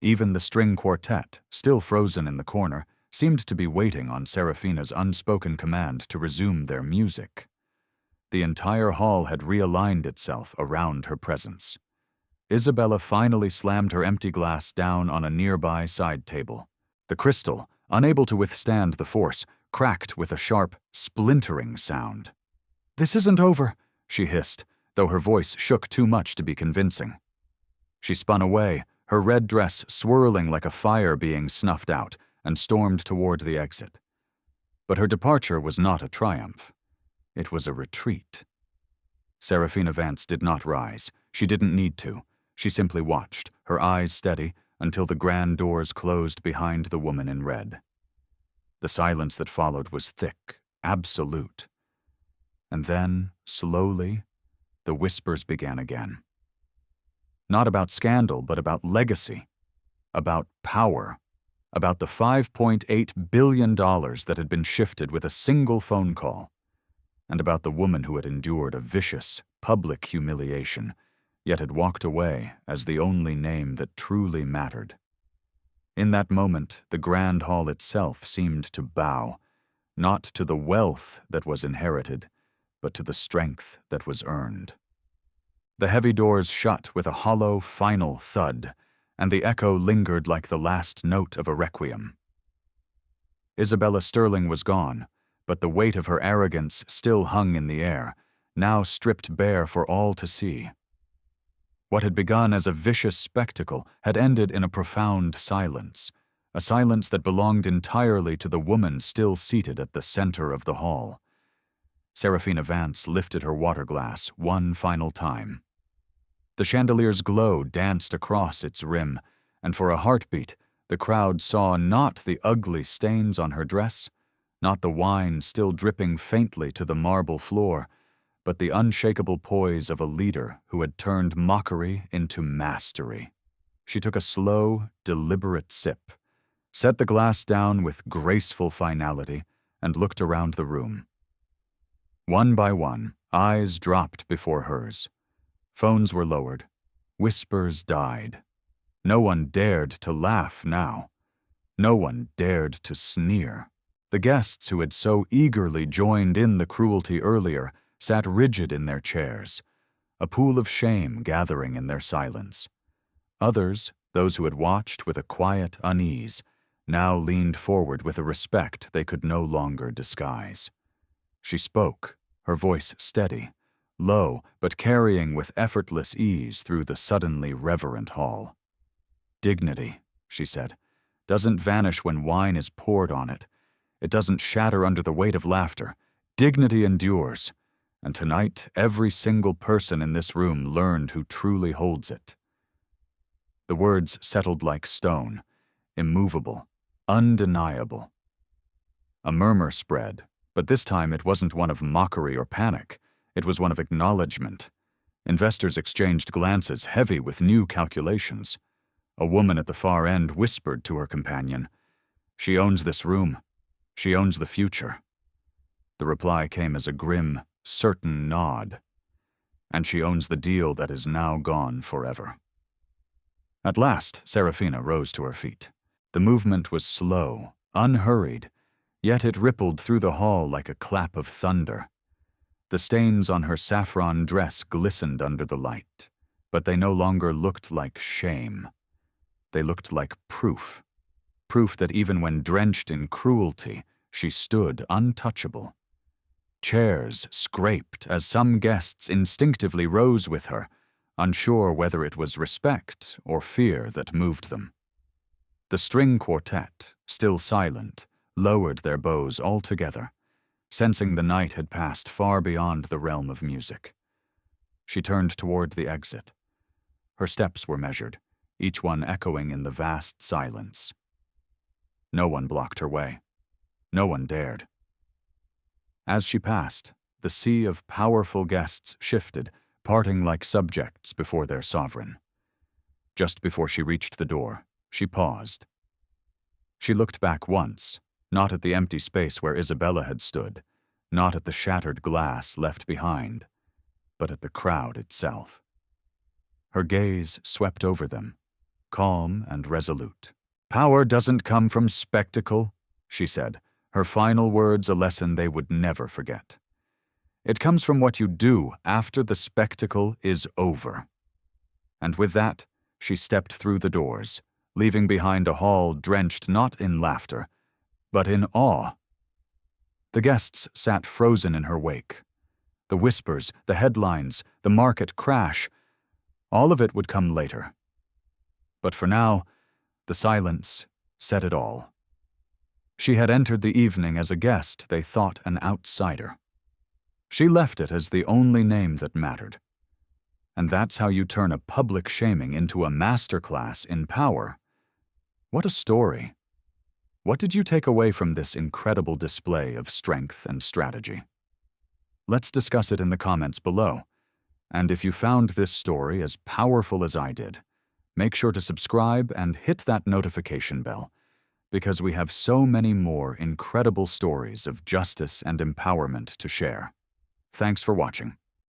Even the string quartet, still frozen in the corner, seemed to be waiting on Serafina's unspoken command to resume their music. The entire hall had realigned itself around her presence. Isabella finally slammed her empty glass down on a nearby side table. The crystal, unable to withstand the force, cracked with a sharp, splintering sound. "This isn't over," she hissed, though her voice shook too much to be convincing. She spun away, her red dress swirling like a fire being snuffed out, and stormed toward the exit. But her departure was not a triumph. It was a retreat. Serafina Vance did not rise. She didn't need to. She simply watched, her eyes steady, until the grand doors closed behind the woman in red. The silence that followed was thick, absolute. And then, slowly, the whispers began again. Not about scandal, but about legacy, about power, about the $5.8 billion that had been shifted with a single phone call, and about the woman who had endured a vicious, public humiliation, yet had walked away as the only name that truly mattered. In that moment, the grand hall itself seemed to bow, not to the wealth that was inherited, but to the strength that was earned. The heavy doors shut with a hollow, final thud, and the echo lingered like the last note of a requiem. Isabella Sterling was gone, but the weight of her arrogance still hung in the air, now stripped bare for all to see. What had begun as a vicious spectacle had ended in a profound silence, a silence that belonged entirely to the woman still seated at the center of the hall. Serafina Vance lifted her water glass one final time. The chandelier's glow danced across its rim, and for a heartbeat, the crowd saw not the ugly stains on her dress, not the wine still dripping faintly to the marble floor, but the unshakable poise of a leader who had turned mockery into mastery. She took a slow, deliberate sip, set the glass down with graceful finality, and looked around the room. One by one, eyes dropped before hers. Phones were lowered. Whispers died. No one dared to laugh now. No one dared to sneer. The guests who had so eagerly joined in the cruelty earlier sat rigid in their chairs, a pool of shame gathering in their silence. Others, those who had watched with a quiet unease, now leaned forward with a respect they could no longer disguise. She spoke, her voice steady, low but carrying with effortless ease through the suddenly reverent hall. "Dignity," she said, "doesn't vanish when wine is poured on it. It doesn't shatter under the weight of laughter. Dignity endures. And tonight, every single person in this room learned who truly holds it." The words settled like stone, immovable, undeniable. A murmur spread, but this time it wasn't one of mockery or panic. It was one of acknowledgement. Investors exchanged glances heavy with new calculations. A woman at the far end whispered to her companion, "She owns this room. She owns the future." The reply came as a grim, certain nod. "And she owns the deal that is now gone forever." At last, Serafina rose to her feet. The movement was slow, unhurried, yet it rippled through the hall like a clap of thunder. The stains on her saffron dress glistened under the light, but they no longer looked like shame. They looked like proof. Proof that even when drenched in cruelty, she stood untouchable. Chairs scraped as some guests instinctively rose with her, unsure whether it was respect or fear that moved them. The string quartet, still silent, lowered their bows altogether, sensing the night had passed far beyond the realm of music. She turned toward the exit. Her steps were measured, each one echoing in the vast silence. No one blocked her way. No one dared. As she passed, the sea of powerful guests shifted, parting like subjects before their sovereign. Just before she reached the door, she paused. She looked back once, not at the empty space where Isabella had stood, not at the shattered glass left behind, but at the crowd itself. Her gaze swept over them, calm and resolute. "Power doesn't come from spectacle," she said, her final words a lesson they would never forget. "It comes from what you do after the spectacle is over." And with that, she stepped through the doors, leaving behind a hall drenched not in laughter, but in awe. The guests sat frozen in her wake. The whispers, the headlines, the market crash, all of it would come later. But for now, the silence said it all. She had entered the evening as a guest they thought an outsider. She left it as the only name that mattered. And that's how you turn a public shaming into a masterclass in power. What a story. What did you take away from this incredible display of strength and strategy? Let's discuss it in the comments below. And if you found this story as powerful as I did, make sure to subscribe and hit that notification bell, because we have so many more incredible stories of justice and empowerment to share. Thanks for watching.